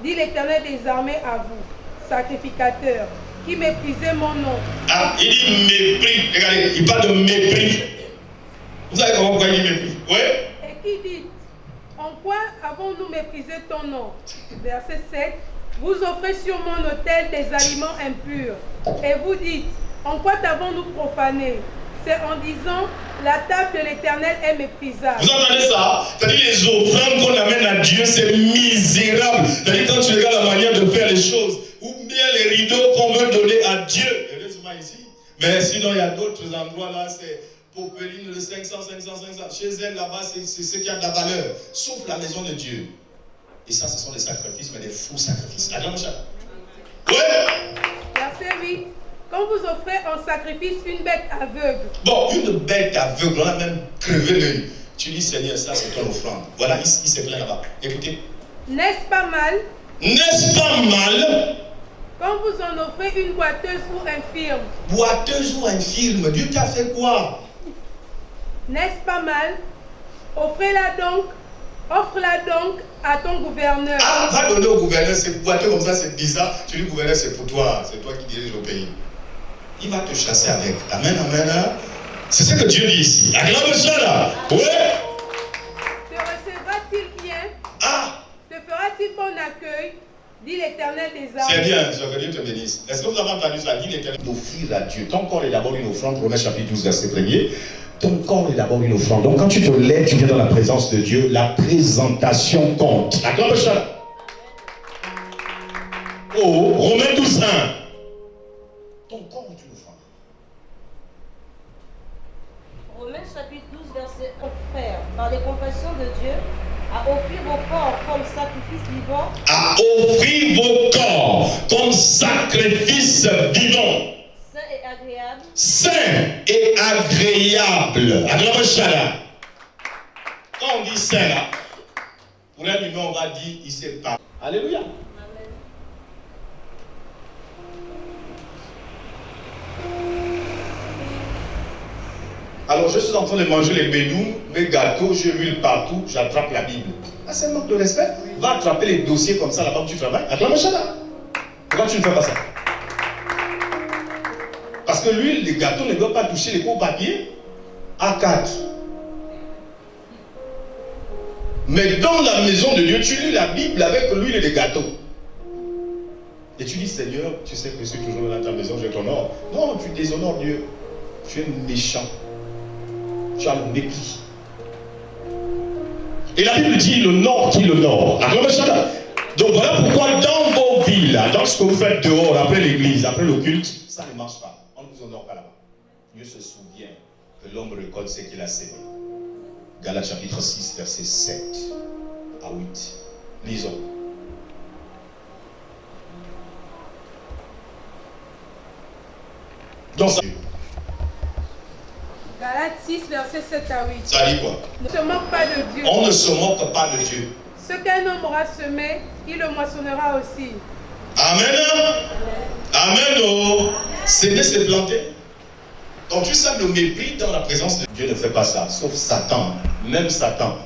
Dit l'Éternel des armées à vous, sacrificateur, qui méprisez mon nom. Ah, il dit mépris. Regardez, il parle de mépris. Vous savez comment il dit mépris? Oui. Et qui dit, en quoi avons-nous méprisé ton nom? Verset 7. Vous offrez sur mon autel des aliments impurs. Et vous dites, en quoi t'avons-nous profané? C'est en disant, la table de l'Éternel est méprisable. Vous entendez ça? C'est-à-dire les offrandes qu'on amène à Dieu, c'est misérable. C'est-à-dire quand tu regardes la manière de faire les choses, ou bien les rideaux qu'on veut donner à Dieu. Heureusement ici. Mais sinon, il y a d'autres endroits là, c'est Popeline, le 500. Chez elle, là-bas, c'est ce qui a de la valeur. Sauf la maison de Dieu. Et ça, ce sont des sacrifices, mais des faux sacrifices. La grande chatte. Ouais. Verset 8. Quand vous offrez en sacrifice une bête aveugle. Bon, une bête aveugle, on a même crevé l'œil. Tu dis, Seigneur, ça c'est ton offrande. Voilà, il se plaint là-bas. Écoutez. N'est-ce pas mal? N'est-ce pas mal? Quand vous en offrez une boiteuse ou infirme. Boiteuse ou infirme, Dieu t'a fait quoi? N'est-ce pas mal? Offrez-la donc. Offre-la donc à ton gouverneur. Ah, va donner au gouverneur, c'est boiteux comme ça, c'est bizarre. Tu dis, gouverneur, c'est pour toi, c'est toi qui dirige le pays. Il va te chasser avec. Amen, amen. C'est ce que Dieu dit ici. Acclame ça là. Oui. Te recevra-t-il bien? Ah. Te fera-t-il bon accueil? Dit l'Éternel des armées. C'est bien, que Dieu te bénisse. Est-ce que vous avez entendu ça? Dit l'Éternel d'offrir à Dieu. Ton corps est d'abord une offrande, Romains chapitre 12, verset 1er. Ton corps est d'abord une offrande. Donc quand tu te lèves, tu viens dans la présence de Dieu, la présentation compte. Acclame ça là. Oh, Romains 12, 1. Ton corps est une offrande. Romains chapitre 12, verset 1. Frère, par les compassions de Dieu, à offrir vos corps comme sacrifice vivant. À offrir vos corps comme sacrifice vivant. Saint et agréable. Saint et agréable. Acclame ça là. Quand on dit saint là, pour un humain, on va dire il sait pas. Alléluia. Alors je suis en train de manger les bédous, mes gâteaux, j'ai l'huile partout, j'attrape la Bible. Ah, c'est un manque de respect. Va attraper les dossiers comme ça là-bas où tu travailles. Acclame ça là. Pourquoi tu ne fais pas ça? Parce que l'huile, les gâteaux ne doivent pas toucher les pots papier. A4. Mais dans la maison de Dieu, tu lis la Bible avec l'huile et les gâteaux. Et tu dis, Seigneur, tu sais que je suis toujours dans ta maison, je t'honore. Non, tu déshonores Dieu. Tu es méchant. Tu as le mépris. Et la Bible dit le nord qui le nord. Donc voilà pourquoi dans vos vies, là, dans ce que vous faites dehors, après l'église, après le culte, ça ne marche pas. On ne vous honore pas là-bas. Dieu se souvient que l'homme récolte ce qu'il a sémé. Galates chapitre 6, verset 7 à 8. Lisons. Dans ça. Galates 6, verset 7 à 8. Ça dit quoi? Ne se moque pas de Dieu. On ne se moque pas de Dieu. Ce qu'un homme aura semé, il le moissonnera aussi. Amen. Amen. Oh. S'aimer, c'est planter. Donc tu sens le mépris dans la présence de Dieu ne fait pas ça. Sauf Satan. Même Satan.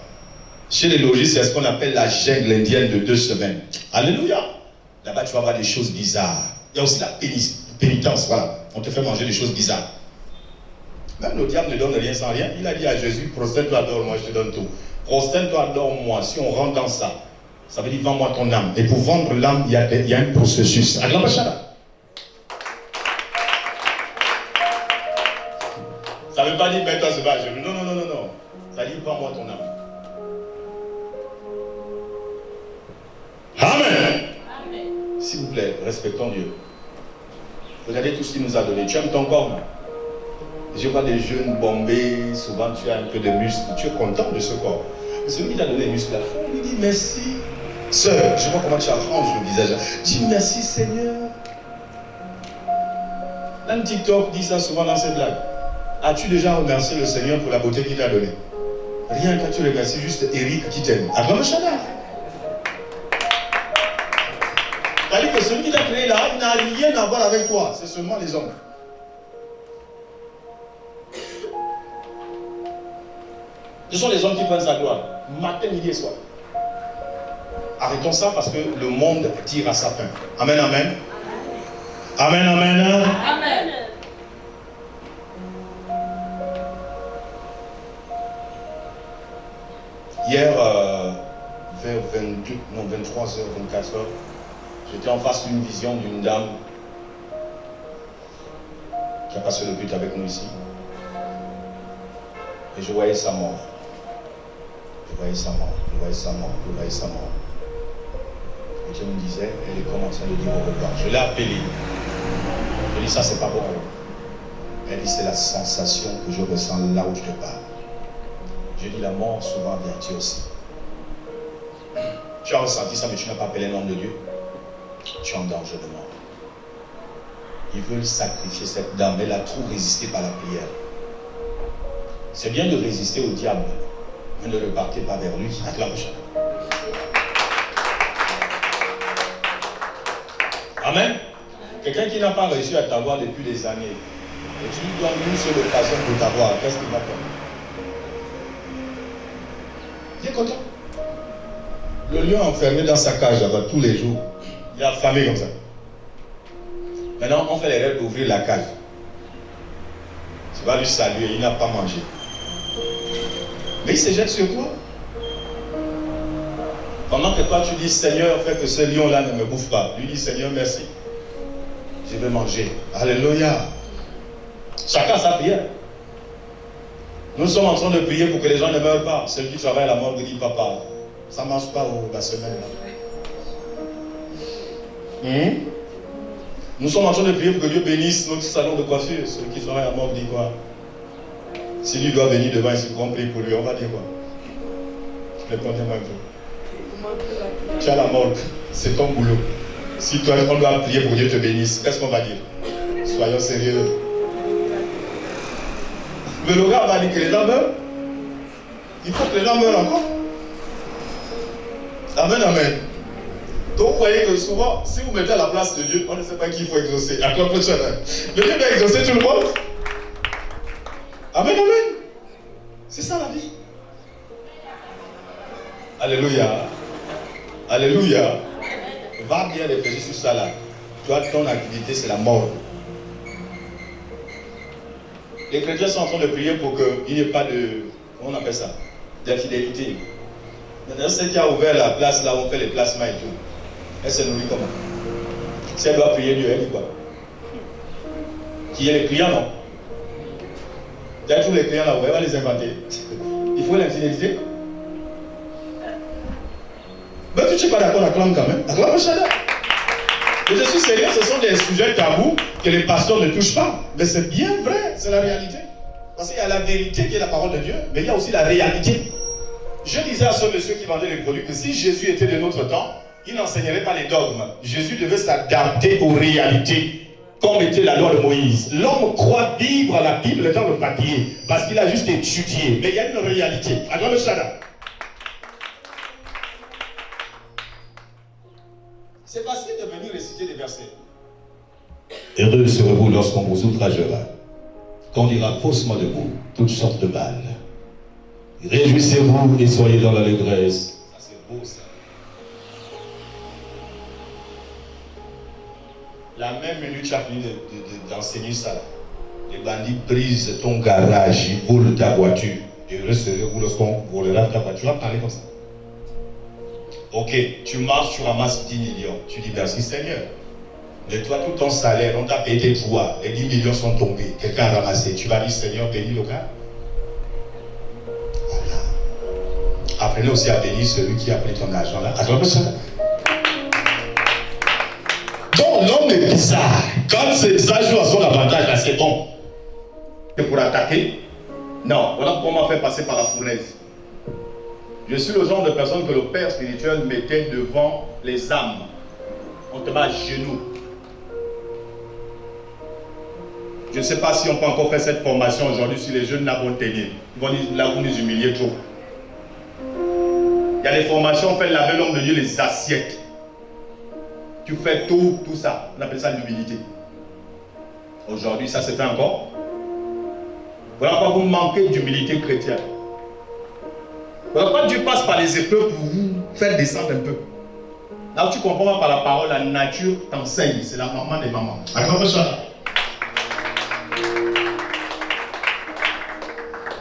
Chez les logis, c'est ce qu'on appelle la jungle indienne de 2 semaines. Alléluia. Là-bas, tu vas voir des choses bizarres. Il y a aussi la pénitence. Voilà. On te fait manger des choses bizarres. Même le diable ne donne rien sans rien. Il a dit à Jésus, prosterne-toi, adore-moi, je te donne tout. Prosterne-toi, adore-moi. Si on rentre dans ça, ça veut dire vends-moi ton âme. Et pour vendre l'âme, il y a un processus. Ça ne veut pas dire mets-toi ce bas. Non, non, non, non, non. Ça dit prends-moi ton âme. Amen. Amen. S'il vous plaît, respectons Dieu. Regardez tout ce qu'il nous a donné. Tu aimes ton corps, non? Je vois des jeunes bombés, souvent tu as un peu de muscles, tu es content de ce corps. Mais celui qui t'a donné les muscles, on lui dit merci. Sœur, je vois comment tu arranges le visage. Dis merci Seigneur. Dans TikTok dit ça souvent dans ses blagues. As-tu déjà remercié le Seigneur pour la beauté qu'il t'a donnée? Rien que tu remercies juste Eric qui t'aime. Acclame le Shaddai. C'est-à-dire que celui qui t'a créé là, il n'a rien à voir avec toi. C'est seulement les hommes. Ce sont les hommes qui prennent sa gloire, matin, midi et soir. Arrêtons ça parce que le monde tire à sa fin. Amen, amen. Amen, amen. Amen. Hier, vers 23h, 24h, j'étais en face d'une vision d'une dame qui a passé le but avec nous ici. Et je voyais sa mort. Je voyais sa mort, je voyais sa mort, je voyais sa mort. Et Dieu me disait, elle est comme en train de dire au revoir. Je l'ai appelée. Je lui ai dit, ça c'est pas bon. Elle dit, c'est la sensation que je ressens là où je te parle. Je dis, la mort souvent avertit aussi. Tu as ressenti ça, mais tu n'as pas appelé le nom de Dieu. Tu es en danger de mort. Ils veulent sacrifier cette dame. Elle a trop résisté par la prière. C'est bien de résister au diable, mais ne le partez pas vers lui. Acclame chacun. Amen. Quelqu'un qui n'a pas réussi à t'avoir depuis des années, et tu lui donnes une seule occasion pour t'avoir, qu'est-ce qu'il va faire? Il est content. Le lion enfermé dans sa cage là-bas tous les jours, il est affamé comme ça. Maintenant, on fait les règles d'ouvrir la cage. Tu vas lui saluer, il n'a pas mangé. Mais il se jette sur toi. Pendant que toi tu dis Seigneur, fais que ce lion-là ne me bouffe pas. Lui dit Seigneur, merci. Je vais manger. Alléluia. Chacun sa prière. Nous sommes en train de prier pour que les gens ne meurent pas. Celui qui travaille à la mort dit Papa, ça ne marche pas la semaine. Nous sommes en train de prier pour que Dieu bénisse notre salon de coiffure. Celui qui travaille à la mort dit quoi? Si lui doit venir devant ici pour qu'on prie pour lui, on va dire quoi? Je le conviens même peu. Tu as la morgue, c'est ton boulot. Si toi, on doit prier pour que Dieu te bénisse, qu'est-ce qu'on va dire? Soyons sérieux. Mais le gars va dire que les gens meurent. Il faut que les gens meurent encore. Amen, amen. Donc vous voyez que souvent, si vous mettez à la place de Dieu, on ne sait pas qui il faut exaucer. À quoi peut tu mais Dieu doit exaucer tout le monde. Amen, amen. C'est ça la vie. Alléluia. Alléluia. Va bien réfléchir sur ça là. Toi, ton activité, c'est la mort. Les chrétiens sont en train de prier pour qu'il n'y ait pas de, comment on appelle ça, d'infidélité. Maintenant, celle qui a ouvert la place là où on fait les placements et tout, elle se nourrit comment? Si elle doit prier Dieu, elle dit quoi? Qui est les clients, non? D'ailleurs, tous les clients là, elle va les inventer. Il faut l'infidélité. Mais tu ne es pas d'accord, acclame quand même. Acclame Shaddai. Et je suis sérieux, ce sont des sujets tabous que les pasteurs ne touchent pas. Mais c'est bien vrai, c'est la réalité. Parce qu'il y a la vérité qui est la parole de Dieu, mais il y a aussi la réalité. Je disais à ce monsieur qui vendait les produits que si Jésus était de notre temps, il n'enseignerait pas les dogmes. Jésus devait s'adapter aux réalités, comme était la loi de Moïse. L'homme croit vivre la Bible dans le papier, parce qu'il a juste étudié. Mais il y a une réalité. Acclame Shaddai. C'est facile de venir réciter des versets. Heureux serez-vous lorsqu'on vous outragera, qu'on dira faussement de vous toutes sortes de mal. Réjouissez-vous et soyez dans l'allégresse. Ça c'est beau ça. La même minute tu as fini d'enseigner ça là. Les bandits brisent ton garage, ils volent ta voiture. Heureux serez-vous lorsqu'on volera ta voiture. Tu vas parler comme ça. Ok, tu marches, tu ramasses 10 millions. Tu dis merci Seigneur. Et toi, tout ton salaire, on t'a payé tes droits, les 10 millions sont tombés, quelqu'un a ramassé. Tu vas dire, Seigneur, bénis le gars. Voilà. Apprenez aussi à bénir celui qui a pris ton argent là. Attends ça. Donc l'homme est bizarre. Quand ça joue à son avantage, là, c'est bon. Et pour attaquer, non, voilà pourquoi on m'a fait passer par la fournaise. Je suis le genre de personne que le père spirituel mettait devant les âmes. On te met à genoux. Je ne sais pas si on peut encore faire cette formation aujourd'hui si les jeunes vont tenir. Ils vont nous humilier trop. Il y a des formations, on fait laver l'homme de Dieu les assiettes. Tu fais tout ça. On appelle ça l'humilité. Aujourd'hui, ça se fait encore. Voilà pourquoi vous manquez d'humilité chrétienne. Voilà pourquoi Dieu passe par les épreuves pour vous faire descendre un peu. Là où tu comprends par la parole, la nature t'enseigne. C'est la maman des mamans. Attends ça.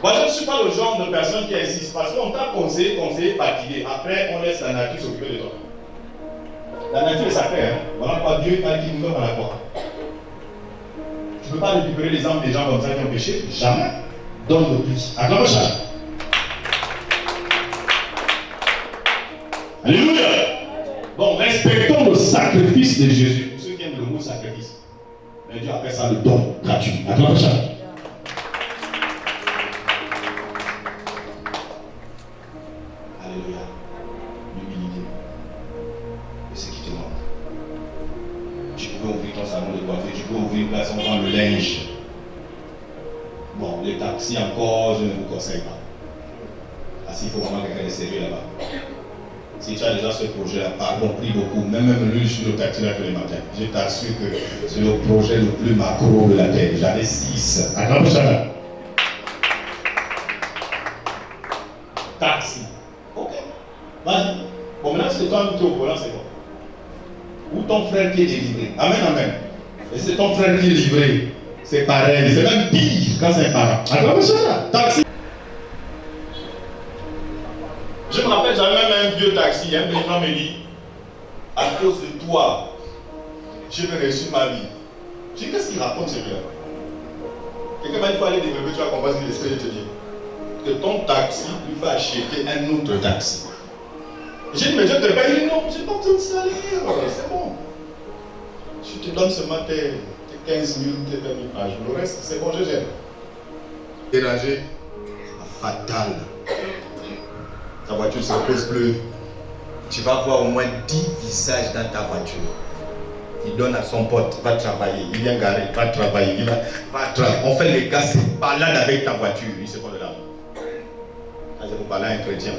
Moi, je ne suis pas le genre de personne qui insiste. Parce qu'on t'a conseillé, fatigué. Après, on laisse la nature s'occuper de toi. La nature est sacrée. Hein? Voilà pourquoi Dieu t'a dit nous sommes à la croix. Tu ne peux pas récupérer les âmes des gens comme ça qui ont péché. Jamais. Donne le plus. Acclame ça. Alléluia. Bon, respectons le sacrifice de Jésus. Pour ceux qui aiment le mot sacrifice. Mais Dieu appelle ça le don gratuit. Acclame ça. Alléluia. L'humilité. C'est ce qui te manque. Tu peux ouvrir ton salon de coiffure, tu peux ouvrir une place, on vend le linge. Bon, les taxis encore, je ne vous conseille pas. Parce qu'il faut vraiment quelqu'un de sérieux là-bas. Si tu as déjà ce projet-là, pardon, prie beaucoup. Même lui, je suis le taxi là tous les matins. Je t'assure que c'est le projet le plus macro de la terre. J'en ai 6. Acclame ça là. Taxi. Ok. Vas-y. Bon, maintenant, c'est toi qui es au volant, c'est bon. Ou ton frère qui est délivré. Amen, amen. Et c'est ton frère qui est livré. C'est pareil. C'est même pire quand c'est un parent. Acclame ça là. Taxi. Je me rappelle, j'avais même un vieux taxi. Un gens me dit, à cause de toi, j'ai reçu ma vie. Je dis, qu'est-ce qu'il raconte celui-là? Quelqu'un m'a dit, il faut aller développer, tu vas comprendre ce que l'esprit te dit. Que ton taxi lui fait acheter un autre taxi. J'ai dit, mais je te paye. Non, j'ai pas besoin de salaire. C'est bon. Je te donne ce matin tes 15 000, tes 20 000 pages. Le reste, c'est bon, je gère. Dérangé, fatal. Ta voiture ne se repose plus. Tu vas voir au moins 10 visages dans ta voiture. Il donne à son pote, va travailler. Il vient garer, va travailler. Il va travailler. On fait les gars, c'est balade avec ta voiture. Il se font de là. C'est pour parler à un chrétien.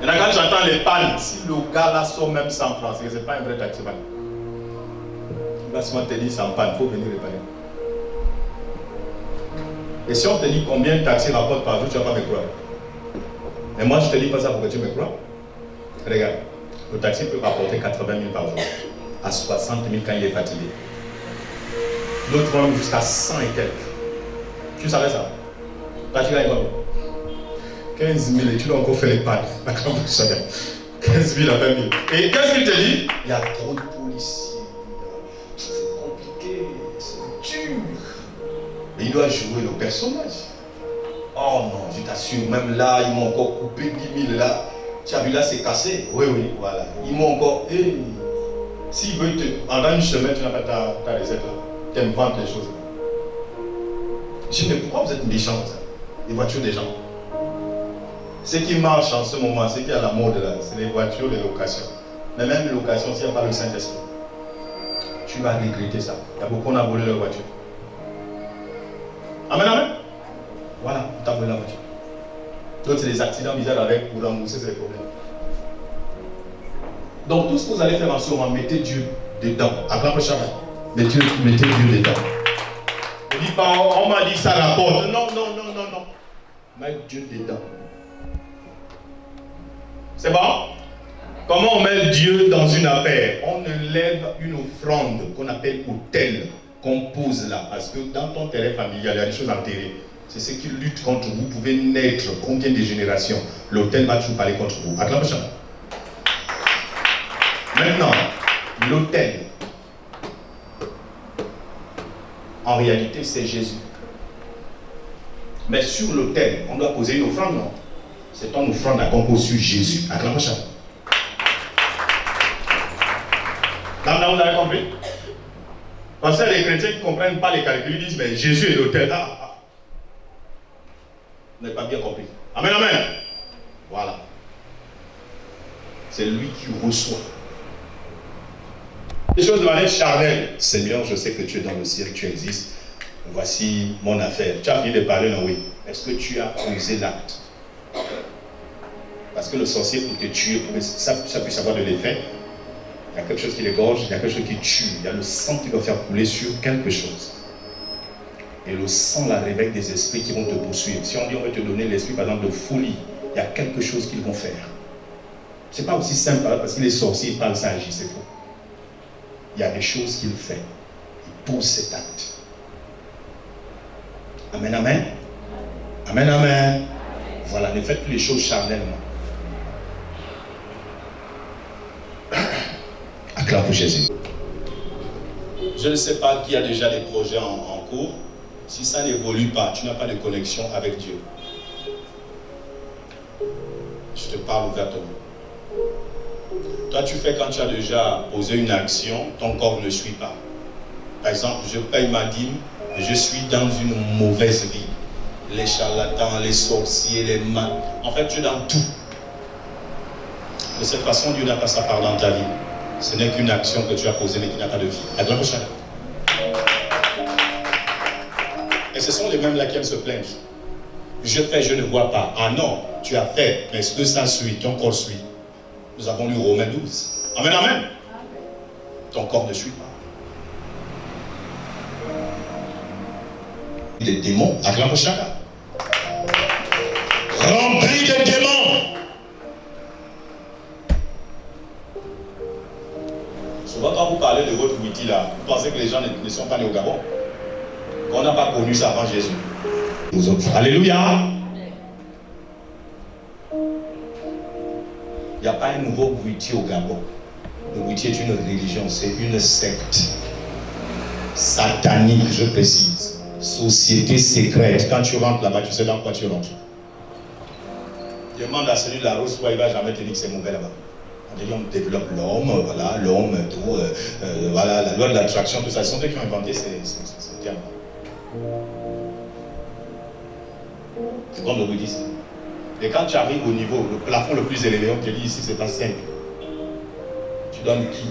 Maintenant, quand j'entends les pannes, si le gars là sort même 100 francs, c'est que ce n'est pas un vrai taximan. Il va seulement te dire 100 pannes, il faut venir réparer. Et si on te dit combien de taxis rapportent par jour, tu ne vas pas me croire. Mais moi, je ne te dis pas ça pour que tu me crois. Regarde, le taxi peut rapporter 80 000 par jour, à 60 000 quand il est fatigué. L'autre même jusqu'à 100 et quelques. Tu savais ça? Quand tu gagnes quoi? 15 000 et tu dois encore faire les pannes. 15 000 à 20 000. Et qu'est-ce qu'il te dit? Il y a trop de policiers. C'est compliqué, c'est dur. Mais il doit jouer le personnage. Oh non, je t'assure, même là, ils m'ont encore coupé 10 000 là. Tu as vu là, c'est cassé? Oui, voilà. Ils m'ont encore. Hey. S'ils veulent te. Pendant une semaine, tu n'as pas ta recette là. Tu inventes les choses. Je dis, mais pourquoi vous êtes méchants, ça? Les voitures des gens. Ce qui marche en ce moment, ce qui est à la mode là, c'est les voitures de location. Mais même les locations, s'il n'y a pas le Saint-Esprit, tu vas regretter ça. Il y a beaucoup qui ont volé leur voiture. Amen, amen. Voilà, tu as volé la voiture. D'autres, c'est des accidents bizarres avec pour rembourser ces problèmes. Donc, tout ce que vous allez faire en ce moment, mettez Dieu dedans. Après le chaman, mettez Dieu dedans. Ne dis pas, on m'a dit ça rapporte. Non. Mets Dieu dedans. C'est bon? Comment on met Dieu dans une affaire? On lève une offrande qu'on appelle autel, qu'on pose là. Parce que dans ton terrain familial, il y a des choses enterrées. C'est ce qui lutte contre vous. Vous pouvez naître combien de générations? L'autel va toujours parler contre vous. Acclame ça. Maintenant, l'autel, en réalité, c'est Jésus. Mais sur l'autel, on doit poser une offrande, non? C'est ton offrande à qu'on pose sur Jésus. Acclamation. Là, vous avez compris? Parce que les chrétiens qui ne comprennent pas les calculs, ils disent, mais Jésus est l'autel. Vous n'avez pas bien compris. Amen, amen. Voilà. C'est lui qui reçoit. Les choses de manière charnelle. Seigneur, je sais que tu es dans le ciel, tu existes. Voici mon affaire. Tu as fini de parler, non? Oui. Est-ce que tu as osé l'acte? Parce que le sorcier, pour te tuer, pour que ça puisse avoir de l'effet, il y a quelque chose qui l'égorge, il y a quelque chose qui tue, il y a le sang qui doit faire couler sur quelque chose. Et le sang la réveille des esprits qui vont te poursuivre. Si on dit on va te donner l'esprit, par exemple, de folie, il y a quelque chose qu'ils vont faire. Ce n'est pas aussi simple, parce que les sorciers parlent, ça agit, c'est faux. Il y a des choses qu'il fait. Il pose cet acte. Amen, amen. Amen, amen. Voilà, ne faites plus les choses charnellement. Acclame pour Jésus. Je ne sais pas qui a déjà des projets en cours. Si ça n'évolue pas, tu n'as pas de connexion avec Dieu. Je te parle ouvertement. Toi, tu fais quand tu as déjà posé une action, ton corps ne suit pas. Par exemple, je paye ma dîme, je suis dans une mauvaise vie. Les charlatans, les sorciers, les mains. En fait, tu es dans tout. De cette façon, Dieu n'a pas sa part dans ta vie. Ce n'est qu'une action que tu as posée, mais qui n'a pas de vie. À la prochaine. Et ce sont les mêmes là qui se plaignent. Je fais, je ne vois pas. Ah non, tu as fait, mais est-ce que ça suit, ton corps suit? Nous avons lu Romains 12. Amen, amen. Ton corps ne suit pas. Les démons, acclame chacun. Remplis de démons. Souvent, quand vous parlez de votre outil là, vous pensez que les gens ne sont pas nés au Gabon, qu'on n'a pas connu ça avant Jésus. Vous autres, alléluia. Il n'y a pas un nouveau Witi au Gabon. Le Witi est une religion, c'est une secte satanique, je précise. Société secrète. Quand tu rentres là-bas, tu sais dans quoi tu rentres. Demande à celui de la Rose, il ne va jamais te dire que c'est mauvais là-bas. On dit on développe l'homme, voilà, l'homme, tout, voilà, la loi de l'attraction, tout ça. Ce sont eux qui ont inventé ces termes. C'est comme le bouddhisme. Et quand tu arrives au niveau, le plafond le plus élevé, on te dit ici, c'est pas simple. Tu donnes qui?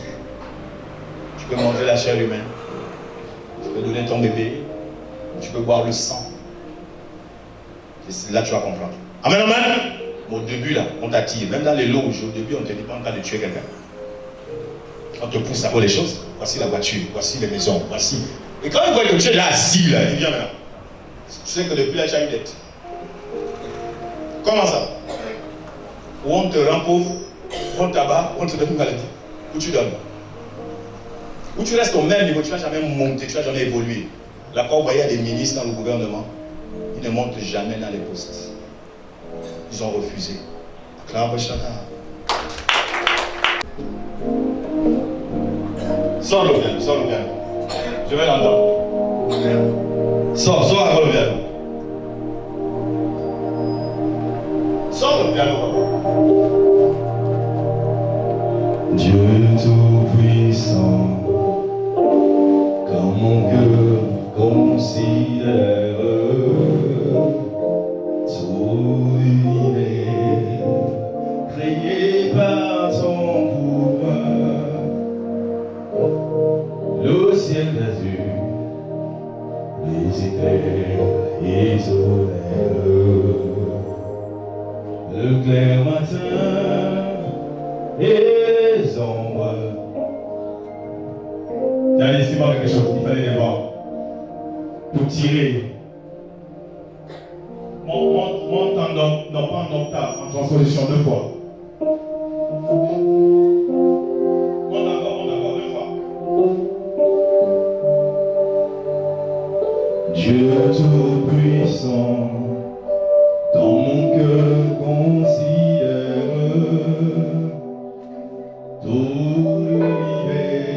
Tu peux manger la chair humaine. Tu peux donner ton bébé. Tu peux boire le sang. Et là, tu vas comprendre. Amen, amen. Au début, là, on t'attire. Même dans les loges, au début, on ne te dit pas en train de tuer quelqu'un. On te pousse à voir les choses. Voici la voiture, voici les maisons, voici. Et quand il voit que tu es là assis, là, il vient maintenant. Tu sais que depuis là, tu as une dette. Comment ça? Où on te rend pauvre, où on t'abat, où on te donne une maladie. Où tu donnes? Où tu restes au même niveau, tu ne vas jamais monter, tu ne vas jamais évoluer. Là, quand vous voyez des ministres dans le gouvernement, ils ne montent jamais dans les postes. Ils ont refusé. Sors le piano, sors le piano. Je vais l'entendre. Sors après le piano. Sors le piano. Dieu tout-puissant, quand mon cœur considère tout l'univers créé par ton pouvoir, le ciel d'azur, les éclairs isolaires, le clair matin et les ombres. Il y a ici quelque chose, il fallait les voir pour tirer. Monte non pas en octave, en transposition 2 fois. Monte encore 2 fois. Dieu tout-puissant, dans mon cœur considère tout l'univers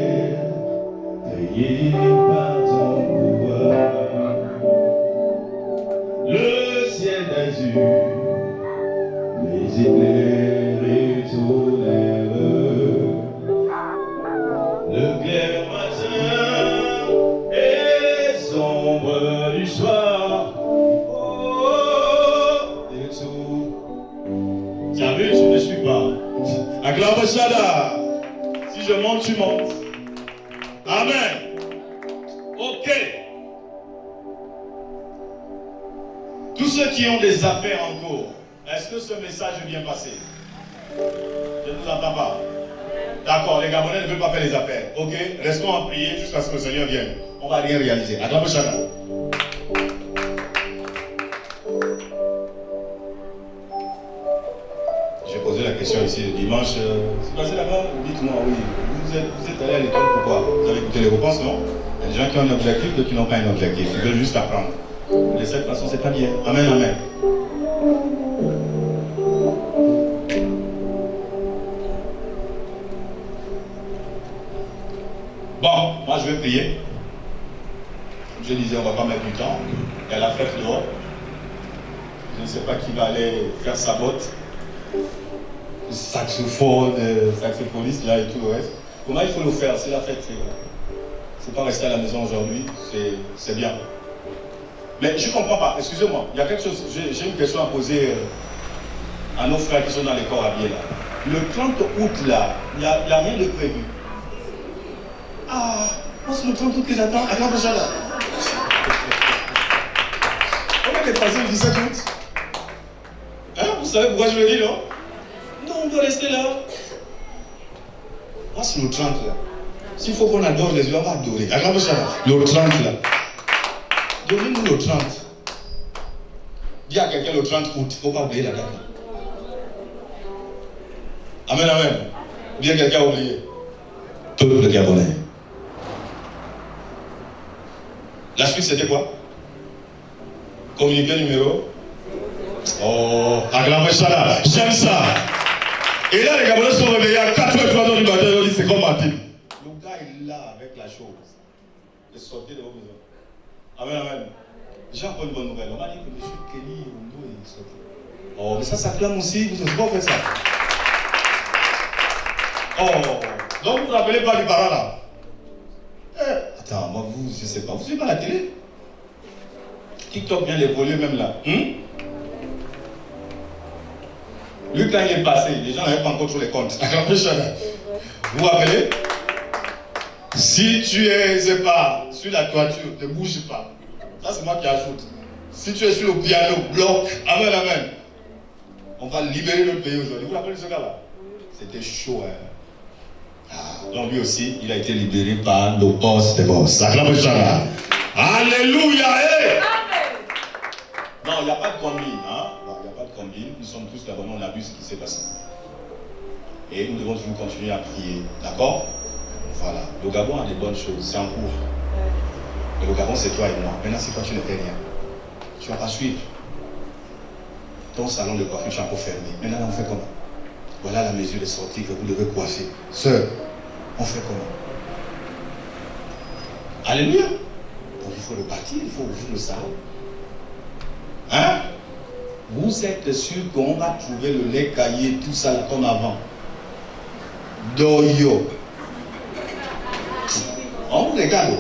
le clair matin et les ombres du soir. Oh, et tout. Tu as vu, je ne suis pas. Acclame Shada. Si je monte, tu montes. Amen. Ok. Tous ceux qui ont des affaires en cours, est-ce que ce message est bien passé? Je ne vous entends pas. D'accord, les Gabonais ne veulent pas faire les affaires. Ok, restons à prier jusqu'à ce que le Seigneur vienne. On va rien réaliser. Acclame Shada. J'ai posé la question ici le dimanche. C'est passé là-bas? Dites-moi, oui. Vous êtes allé à l'école pourquoi? Vous avez écouté les réponses, non? Il y a des gens qui ont un objectif, d'autres qui n'ont pas un objectif. Ils veulent juste apprendre. De cette façon, c'est pas bien. Amen, amen. Bon, moi je vais prier. Comme je disais, on ne va pas mettre du temps. Il y a la fête dehors. Je ne sais pas qui va aller faire sa botte. Le saxophone, saxophoniste là et tout le reste. Comment il faut le faire? C'est la fête. Il ne faut pas rester à la maison aujourd'hui. C'est bien. Mais je ne comprends pas. Excusez-moi. Il y a quelque chose. J'ai une question à poser à nos frères qui sont dans les corps habillés là. Le 30 août là, il n'y a rien de prévu. Ah, moi c'est le 30 août que j'attends. Attends, déjà là. On va dépasser le 17 août. Hein? Vous savez pourquoi je le dis, non? Non, on doit rester là. Moi c'est le 30 là. S'il faut qu'on adore les yeux, on va adorer. Attends, déjà là. Le 30 là. Donnez-nous le 30. Dis à quelqu'un le 30 août. Il ne faut pas oublier la date. Amen, amen. Bien quelqu'un a oublié. Peuple gabonais. La suite c'était quoi? Communiqué numéro. Oh, acclamez ça là. J'aime ça. Et là les Gabonais sont réveillés à 4h03 du matin. Ils disent c'est comme Martin. Le gars est là avec la chose. Il est sorti de vos maisons. Amen, amen. J'ai encore une bonne nouvelle. On m'a dit que M. Kelly Ondo est sorti. Oh, mais ça s'acclame aussi. Vous ne savez pas faire ça. Oh, donc vous ne vous rappelez pas du parent là? Attends, moi, vous, je ne sais pas. Vous ne suivez pas la télé? TikTok vient d'évoluer même là. Lui, quand il est passé, les gens n'avaient pas encore tous les comptes. Vous vous rappelez? Si tu es, je ne sais pas, sur la toiture, ne bouge pas. Ça, c'est moi qui ajoute. Si tu es sur le piano, bloc. Amen, amen. On va libérer notre pays aujourd'hui. Vous vous rappelez de ce gars-là? C'était chaud, hein? Donc lui aussi, il a été libéré par le boss des boss. Acclamez ça. Alléluia. Hey. Non, il n'y a pas de combine. Hein? Non, il n'y a pas de combine. Nous sommes tous là-bas, on a vu ce qui s'est passé. Et nous devons toujours continuer à prier. D'accord? Voilà. Le Gabon a des bonnes choses. C'est en cours. Et le Gabon, c'est toi et moi. Maintenant, si toi, tu ne fais rien, tu ne vas pas suivre. Ton salon de coiffure, tu es encore fermé. Maintenant, on fait comment? Voilà la mesure de sortie que vous devez coiffer. Sœur, on fait comment? Alléluia. Donc il faut le bâtir, il faut ouvrir le salon. Hein? Vous êtes sûr qu'on va trouver le lait caillé, tout ça là, comme avant? Doyo. On vous regarde.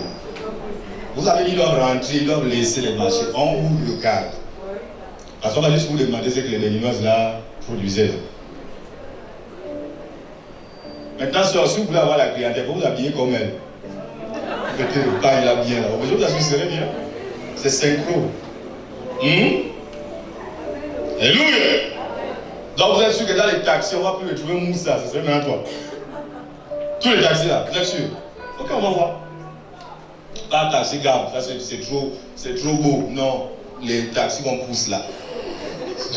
Vous avez dit qu'ils doivent rentrer, ils doivent laisser les marchés. On vous regarde. Parce qu'on va juste vous demander ce que les béninoises là produisaient. Maintenant, si vous voulez avoir la clientèle, vous vous habillez comme elle. Mettez le pain là bien. Je vous assure, c'est bien. C'est synchro. Alléluia. Donc vous êtes sûr que dans les taxis, on va plus retrouver Moussa. C'est ça, maintenant toi. Tous les taxis là, vous êtes sûr? Ok, on va voir. Pas taxi garde, ça c'est trop beau. Non, les taxis vont pousser là.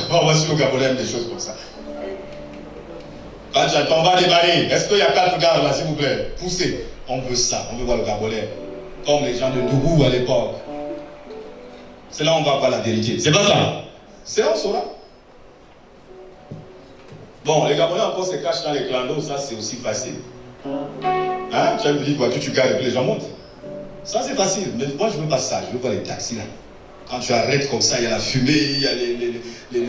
On va sur le Gabonais des choses comme ça. Quand on va déballer, est-ce qu'il y a 4 gardes là, s'il vous plaît? Poussez. On veut ça, on veut voir le Gabonais. Comme les gens de Dougou à l'époque. C'est là où on va voir la vérité. C'est pas ça. C'est on saura. Bon, les Gabonais encore se cachent dans les clandos, ça c'est aussi facile. Hein? Tu as une petite voiture, tu gares et puis les gens montent. Ça c'est facile, mais moi je veux pas ça, je veux voir les taxis là. Quand tu arrêtes comme ça, il y a la fumée, il y a les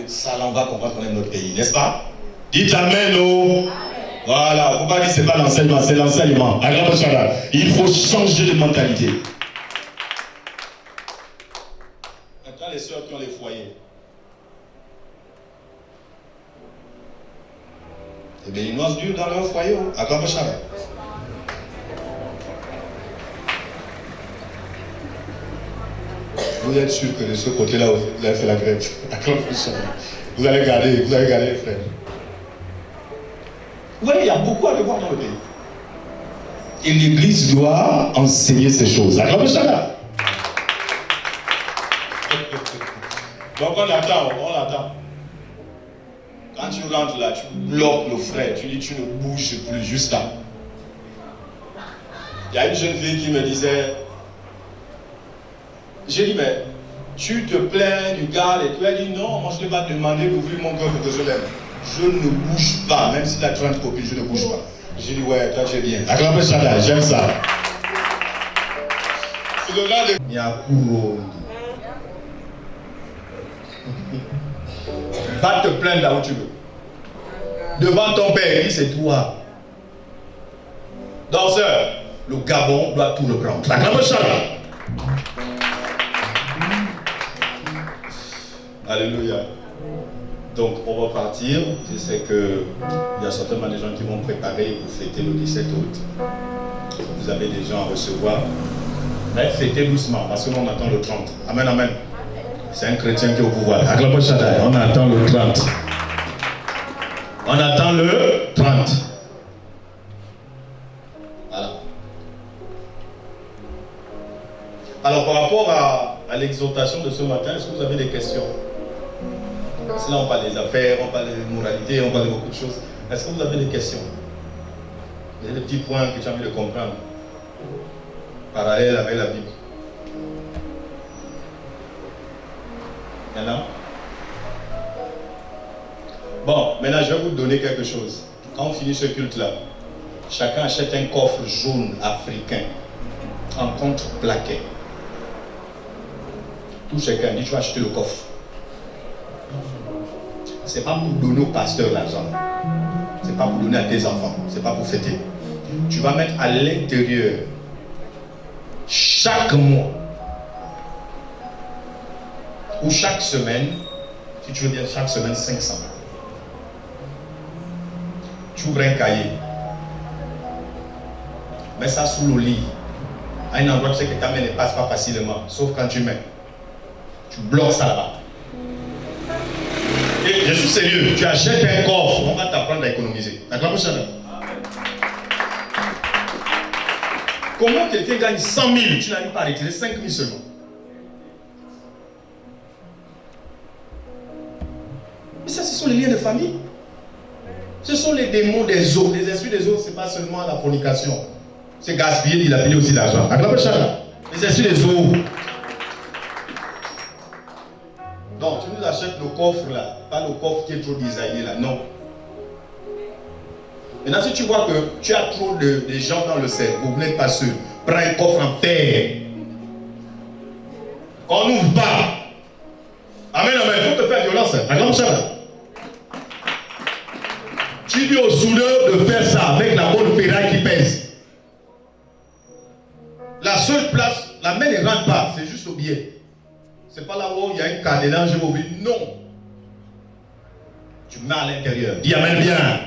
ça là on va comprendre qu'on est notre pays, n'est-ce pas? Dites amen, oh. Voilà, il ne faut pas dire que ce n'est pas l'enseignement, c'est l'enseignement. Il faut changer de mentalité. Maintenant, les soeurs qui ont les foyers. Eh bien, ils noisent dur dans leur foyer. À quoi vous êtes sûr que de ce côté-là, vous avez fait la grève. Vous allez garder les frères. Vous voyez, il y a beaucoup à revoir dans le pays. Et l'Église doit enseigner ces choses. Donc on attend. Quand tu rentres là, tu bloques le frère. Tu dis tu ne bouges plus, juste là. Il y a une jeune fille qui me disait, j'ai dit, mais tu te plains du gars et tu as dit non, moi je ne t'ai pas demandé d'ouvrir mon cœur pour que je l'aime. Je ne bouge pas, même si tu as 30 copines, je ne bouge pas. J'ai dit, ouais, toi tu es bien. Acclamez Shaddai, j'aime ça. C'est le gars de Nyakuro. Va te plaindre là où tu veux. Devant ton père, il dit c'est toi. Danseur, le Gabon doit tout reprendre. Acclamez Shaddai. Alléluia. Donc on va partir. Je sais qu'il y a certainement des gens qui vont préparer pour fêter le 17 août. Vous avez des gens à recevoir. Mais fêtez doucement parce que nous on attend le 30. Amen, amen. C'est un chrétien qui est au pouvoir. Acclamons Shaddai. On attend le 30. On attend le 30. Voilà. Alors par rapport à l'exhortation de ce matin, est-ce que vous avez des questions? Là on parle des affaires, on parle de moralité, on parle de beaucoup de choses. Est-ce que vous avez des questions? Il y a des petits points que tu as envie de comprendre. Parallèle avec la Bible. Il y en a? Bon, maintenant je vais vous donner quelque chose. Quand on finit ce culte-là, chacun achète un coffre jaune africain en contreplaqué. Tout chacun dit tu vas acheter le coffre. C'est pas pour donner au pasteur l'argent. C'est pas pour donner à tes enfants. C'est pas pour fêter. Tu vas mettre à l'intérieur chaque mois ou chaque semaine, si tu veux dire chaque semaine 500. Tu ouvres un cahier. Mets ça sous le lit. À un endroit tu sais que ta main ne passe pas facilement, sauf quand tu mets. Tu bloques ça là-bas. Et je suis sérieux, tu achètes un coffre, on va t'apprendre à économiser. D'accord, mon cher? Comment quelqu'un gagne 100 000, tu n'arrives pas à retirer 5 000 seulement? Mais ça, ce sont les liens de famille. Ce sont les démons des eaux. Les esprits des eaux, ce n'est pas seulement la fornication. C'est gaspiller, il a payé aussi l'argent. Les esprits des eaux. Donc, tu nous achètes le coffre là, pas le coffre qui est trop designé là, non. Maintenant, si tu vois que tu as trop de gens dans le cerveau, vous n'êtes pas sûr, prends un coffre en fer. On n'ouvre pas. Amen, amen, il faut te faire violence. Tu dis au soudeur de faire ça avec la bonne ferraille qui pèse. La seule place, la main ne rentre pas, c'est juste au biais. C'est pas là où il y a un cadenas, je vous dis non. Tu mets à l'intérieur. Dis amen bien.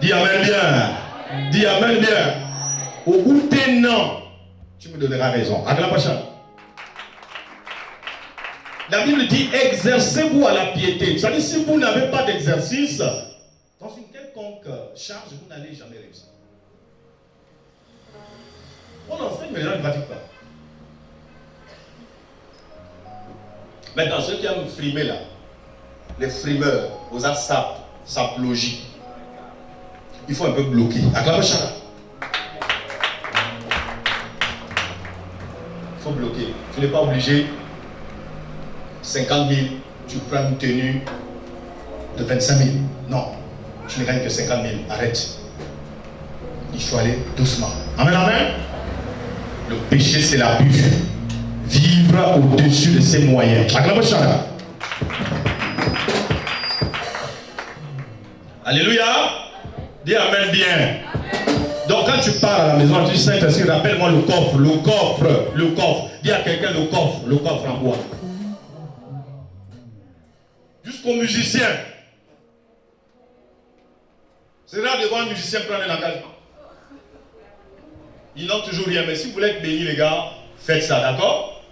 Dis amen bien. Dis amen bien. Au bout d'un an, tu me donneras raison. La Bible dit exercez-vous à la piété. C'est-à-dire si vous n'avez pas d'exercice, dans une quelconque charge, vous n'allez jamais réussir. On enseigne, mais les gens ne pratiquent pas. Maintenant, ceux qui aiment frimer là, les frimeurs, aux ASAP, saplogie, il faut un peu bloquer. Acclamez Shaddai. Il faut bloquer. Tu n'es pas obligé. 50 000, tu prends une tenue de 25 000. Non, tu ne gagnes que 50 000. Arrête. Il faut aller doucement. Amen, amen. Le péché, c'est l'abus. Vivre au-dessus de ses moyens. Acclamez Shaddai. Alléluia. Dis amen bien. Donc quand tu pars à la maison, tu dis Saint-Esprit, rappelle-moi le coffre, le coffre, le coffre. Dis à quelqu'un le coffre en bois. Jusqu'aux musiciens. C'est rare de voir un musicien prendre un engagement. Ils n'ont toujours rien. Mais si vous voulez être bénis, les gars, faites ça, d'accord?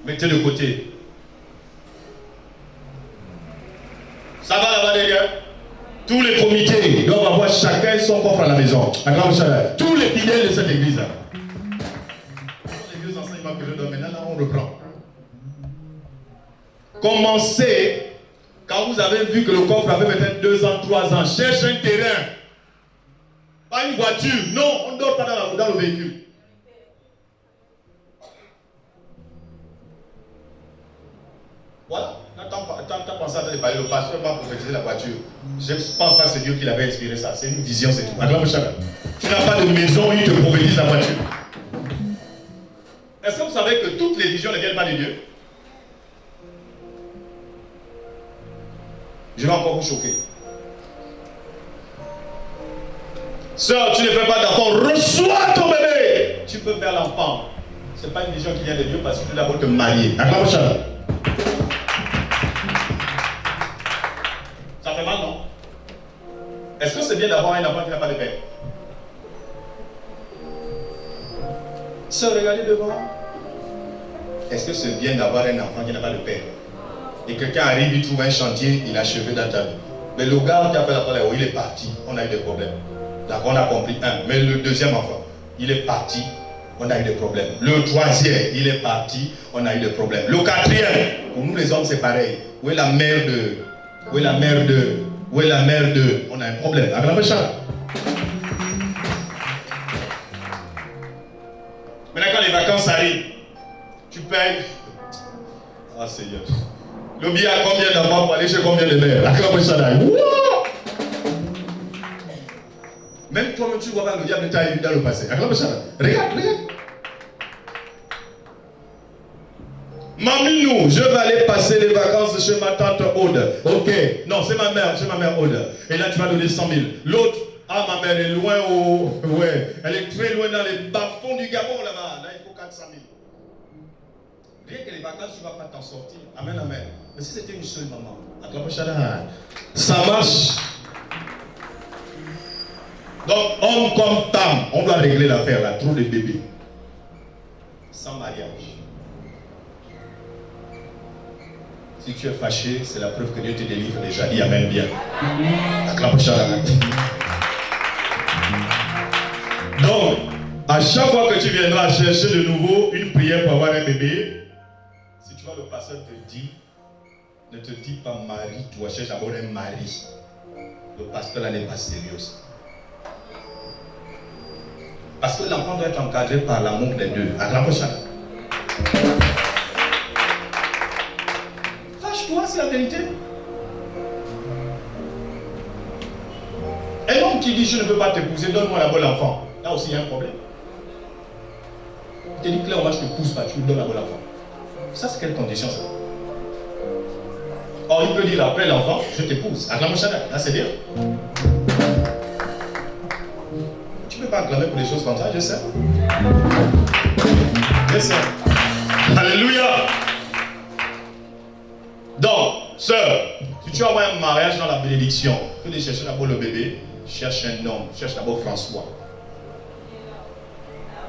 Mettez de côté. Ça va là-bas derrière? Tous les comités doivent avoir chacun son coffre à la maison. Tous les fidèles de cette église. Les vieux enseignements que je donne maintenant, là, on reprend. Commencez, quand vous avez vu que le coffre avait peut-être 2 ans, 3 ans, cherche un terrain. Pas une voiture. Non, on ne dort pas dans le véhicule. Voilà. T'as pensé à te parler, le pasteur va prophétiser la voiture. Je ne pense pas que c'est Dieu qui l'avait inspiré ça. C'est une vision, c'est tout. Tu n'as pas de maison, il te prophétise la voiture. Est-ce que vous savez que toutes les visions ne viennent pas de Dieu? Je vais encore vous choquer. Sœur, tu ne fais pas d'enfant, reçois ton bébé. Tu peux faire l'enfant. Ce n'est pas une vision qui vient de Dieu parce que tu dois d'abord te marier. Ça fait mal, non? Est-ce que c'est bien d'avoir un enfant qui n'a pas de père? Sœur, regardez devant. Est-ce que c'est bien d'avoir un enfant qui n'a pas de père? Et quelqu'un arrive, il trouve un chantier, il a achevé dans ta vie. Mais le gars qui a fait la parole, il est parti, on a eu des problèmes. D'accord, on a compris un. Mais le deuxième enfant, il est parti, on a eu des problèmes. Le troisième, il est parti, on a eu des problèmes. Le quatrième, pour nous les hommes, c'est pareil. Où est la mère de? Où est la mère de? Où est la mère de? On a un problème. Maintenant, quand les vacances arrivent, tu payes. Ah, Seigneur. Le billet a combien d'enfants pour aller chez combien de mères? Même toi-même, tu vois pas le diable t'a eu dans le passé. Regarde. Maminou, je vais aller passer les vacances chez ma tante Aude. Ok. Non, c'est ma mère Aude. Et là, tu vas donner 100 000. L'autre, ma mère est loin ouais, elle est très loin dans les bas-fonds du Gabon là-bas. Là, il faut 400 000. Rien que les vacances, tu ne vas pas t'en sortir. Amen. Mais si c'était une seule maman, ça marche. Donc, homme comme femme, on doit régler l'affaire là. Trop de bébés. Sans mariage. Si tu es fâché, c'est la preuve que Dieu te délivre déjà. Dis amen bien. Donc, à chaque fois que tu viendras chercher de nouveau une prière pour avoir un bébé, si tu vois le pasteur te dit, ne te dis pas mari, tu vas chercher d'abord un mari. Le pasteur là n'est pas sérieux. Parce que l'enfant doit être encadré par l'amour des deux. Fâche-toi, c'est la vérité. Un homme qui dit je ne peux pas t'épouser, donne-moi d'abord l'enfant. Là aussi il y a un problème. Il te dit clairement je ne te pousse pas, tu me donnes d'abord l'enfant. Ça c'est quelle condition ça? Or il peut dire après l'enfant, je t'épouse. Là c'est bien. Tu ne peux pas acclamer pour des choses comme ça, je sais. Je sais. Alléluia. Donc, sœur, si tu envoies un mariage dans la bénédiction, que de chercher d'abord le bébé, cherche un homme, cherche d'abord François.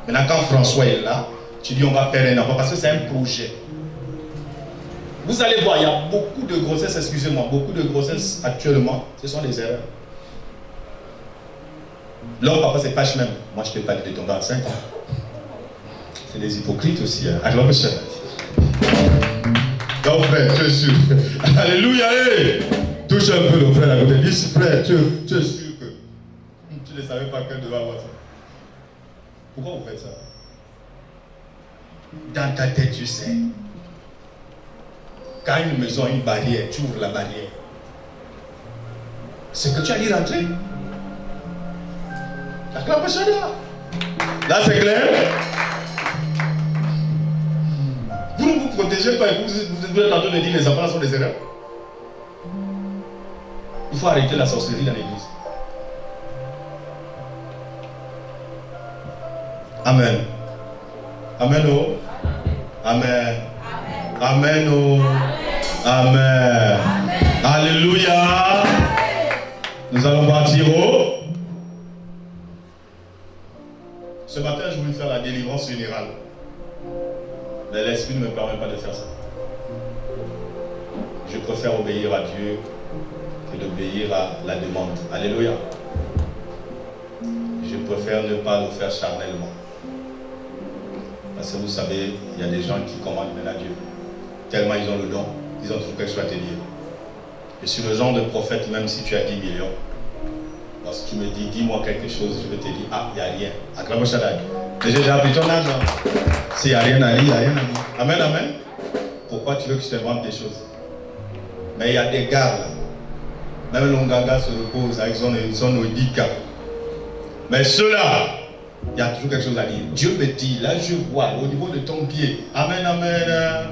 Maintenant, quand François est là, tu dis on va faire un enfant parce que c'est un projet. Vous allez voir, il y a beaucoup de grossesses, excusez-moi, beaucoup de grossesses actuellement, ce sont des erreurs. L'homme parfois c'est fâche même. Moi je ne t'ai pas dit de tomber enceinte. C'est des hypocrites aussi. Donc frère, tu es sûr. Alléluia. Hey. Touche un peu le frère à côté. Dis frère, tu es sûr que tu ne savais pas qu'elle devait avoir ça. Pourquoi vous faites ça? Dans ta tête tu sais. Quand une maison a une barrière, tu ouvres la barrière. C'est que tu as y rentrer. Là c'est clair. Vous ne vous protégez pas et vous êtes en train de dire les enfants sont des erreurs. Il faut arrêter la sorcellerie dans l'église. Amen. Amen. Oh. Amen. Amen. Oh. Amen. Alléluia. Nous allons partir au. Ce matin, je voulais faire la délivrance générale. Mais l'Esprit ne me permet pas de faire ça. Je préfère obéir à Dieu que d'obéir à la demande. Alléluia. Je préfère ne pas le faire charnellement. Parce que vous savez, il y a des gens qui commandent maintenant Dieu. Tellement ils ont le don, ils ont trouvé quelque chose à te dire. Je suis le genre de prophète, même si tu as 10 millions. Parce que tu me dis, dis-moi quelque chose, je vais te dire, ah, il n'y a rien. Acclame Shaddai. Déjà, j'ai appris ton argent. S'il n'y a rien à dire, il n'y a rien à dire. Amen, amen. Pourquoi tu veux que je t'invente des choses? Mais il y a des gars là. Même l'Onganga se repose avec son handicap. Mais ceux-là, il y a toujours quelque chose à dire. Dieu me dit, là je vois, au niveau de ton pied. Amen, amen.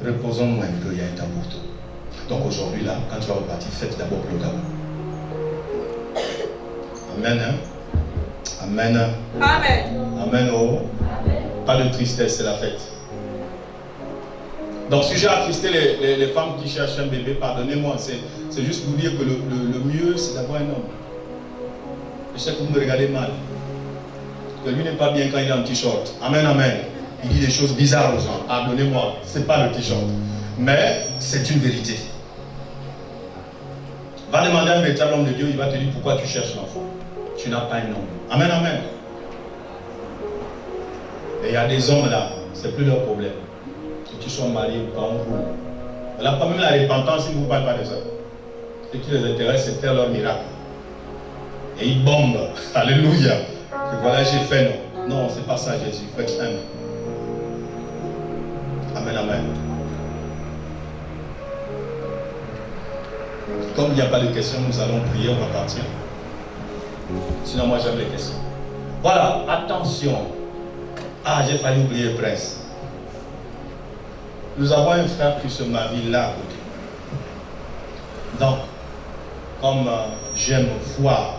Reposons-nous un peu, il y a un temps pour tout. Donc aujourd'hui, là, quand tu vas repartir, faites d'abord le Gabon. Amen. Hein? Amen. Amen. Amen. Oh. Amen. Pas de tristesse, c'est la fête. Donc si j'ai attristé les femmes qui cherchent un bébé, pardonnez-moi, c'est juste vous dire que le mieux, c'est d'avoir un homme. Je sais que vous me regardez mal. Que lui n'est pas bien quand il est en t-shirt. Amen, amen. Il dit des choses bizarres aux gens. Pardonnez-moi, c'est pas le t-shirt. Mais c'est une vérité. Va demander à un véritable homme de Dieu, il va te dire pourquoi tu cherches l'enfant. Tu n'as pas un homme. Amen, amen. Et il y a des hommes là, c'est plus leur problème. Que tu sois marié ou pas, on roule. Là, pas même la repentance, ils ne vous parlent pas de ça. Ce qui les intéresse, c'est faire leur miracle. Et ils bombent. Alléluia. Que voilà, j'ai fait, non. Non, c'est pas ça, Jésus. Faites un. Amen, amen. Comme il n'y a pas de questions, nous allons prier, on va partir. Sinon, moi, j'aime les questions. Voilà, attention. Ah, j'ai failli oublier le prince. Nous avons un frère qui se marie là à côté. Donc, comme j'aime voir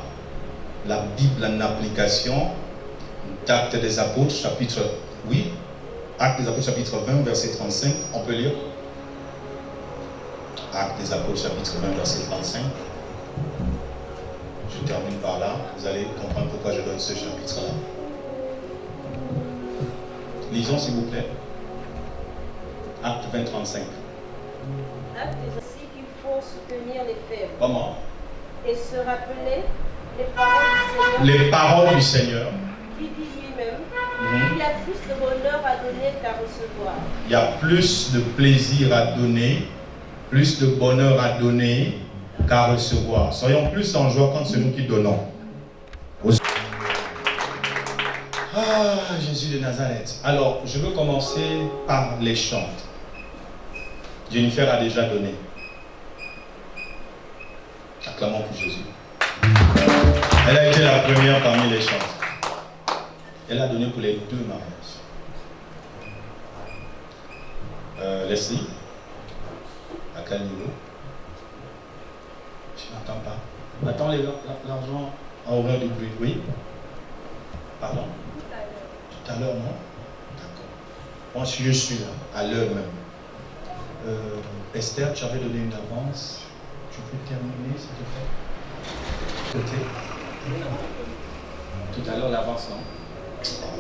la Bible en application, d'Actes des Apôtres, chapitre 8, Actes des Apôtres, chapitre 20, verset 35, on peut lire. Actes des Apôtres, chapitre 20, verset 35. Je termine par là. Vous allez comprendre pourquoi je donne ce chapitre-là. Lisons, s'il vous plaît. Acte 20, 35. Actes aussi qu'il faut soutenir les faibles. Comment? Et se rappeler les paroles du Seigneur. Les paroles du Seigneur. Qui dit lui-même, il y a plus de bonheur à donner qu'à recevoir. Il y a plus de plaisir à donner, plus de bonheur à donner qu'à recevoir. Soyons plus en joie quand c'est nous qui donnons. Ah, Jésus de Nazareth. Alors, je veux commencer par les chants. Jennifer a déjà donné. Acclamons pour Jésus. Elle a été la première parmi les chants. Elle a donné pour les deux mariages. Leslie, à quel niveau? Je n'entends pas. Attends, l'argent en horreur du bruit. Oui? Pardon? Tout à l'heure, non? D'accord. Moi, si je suis là, à l'heure même. Esther, tu avais donné une avance. Tu peux terminer, s'il te plaît? Côté. Tout à l'heure, l'avance, non?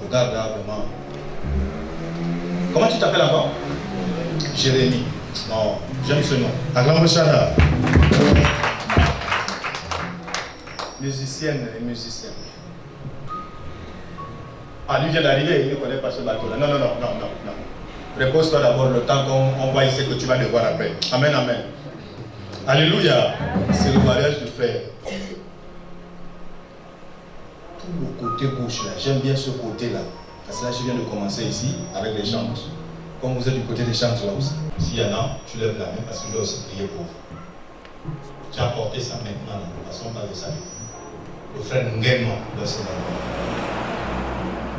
Regarde là, vraiment. Comment tu t'appelles encore? Jérémie. Non, j'aime ce nom. Acclame Shaddai. Musicienne et musicienne. Ah, lui vient d'arriver, il ne connaît pas ce bateau-là. Non. Repose-toi d'abord le temps qu'on voit ici que tu vas devoir après. Amen, amen. Alléluia. C'est le mariage du frère. Tout le côté gauche là, j'aime bien ce côté-là. Parce que là, je viens de commencer ici avec les chants. Comme vous êtes du côté des chants là aussi. S'il y en a, tu lèves la main parce que je dois aussi prier pour vous. Tu as apporté ça maintenant, passons par le salut. Le frère Nguema doit se marier.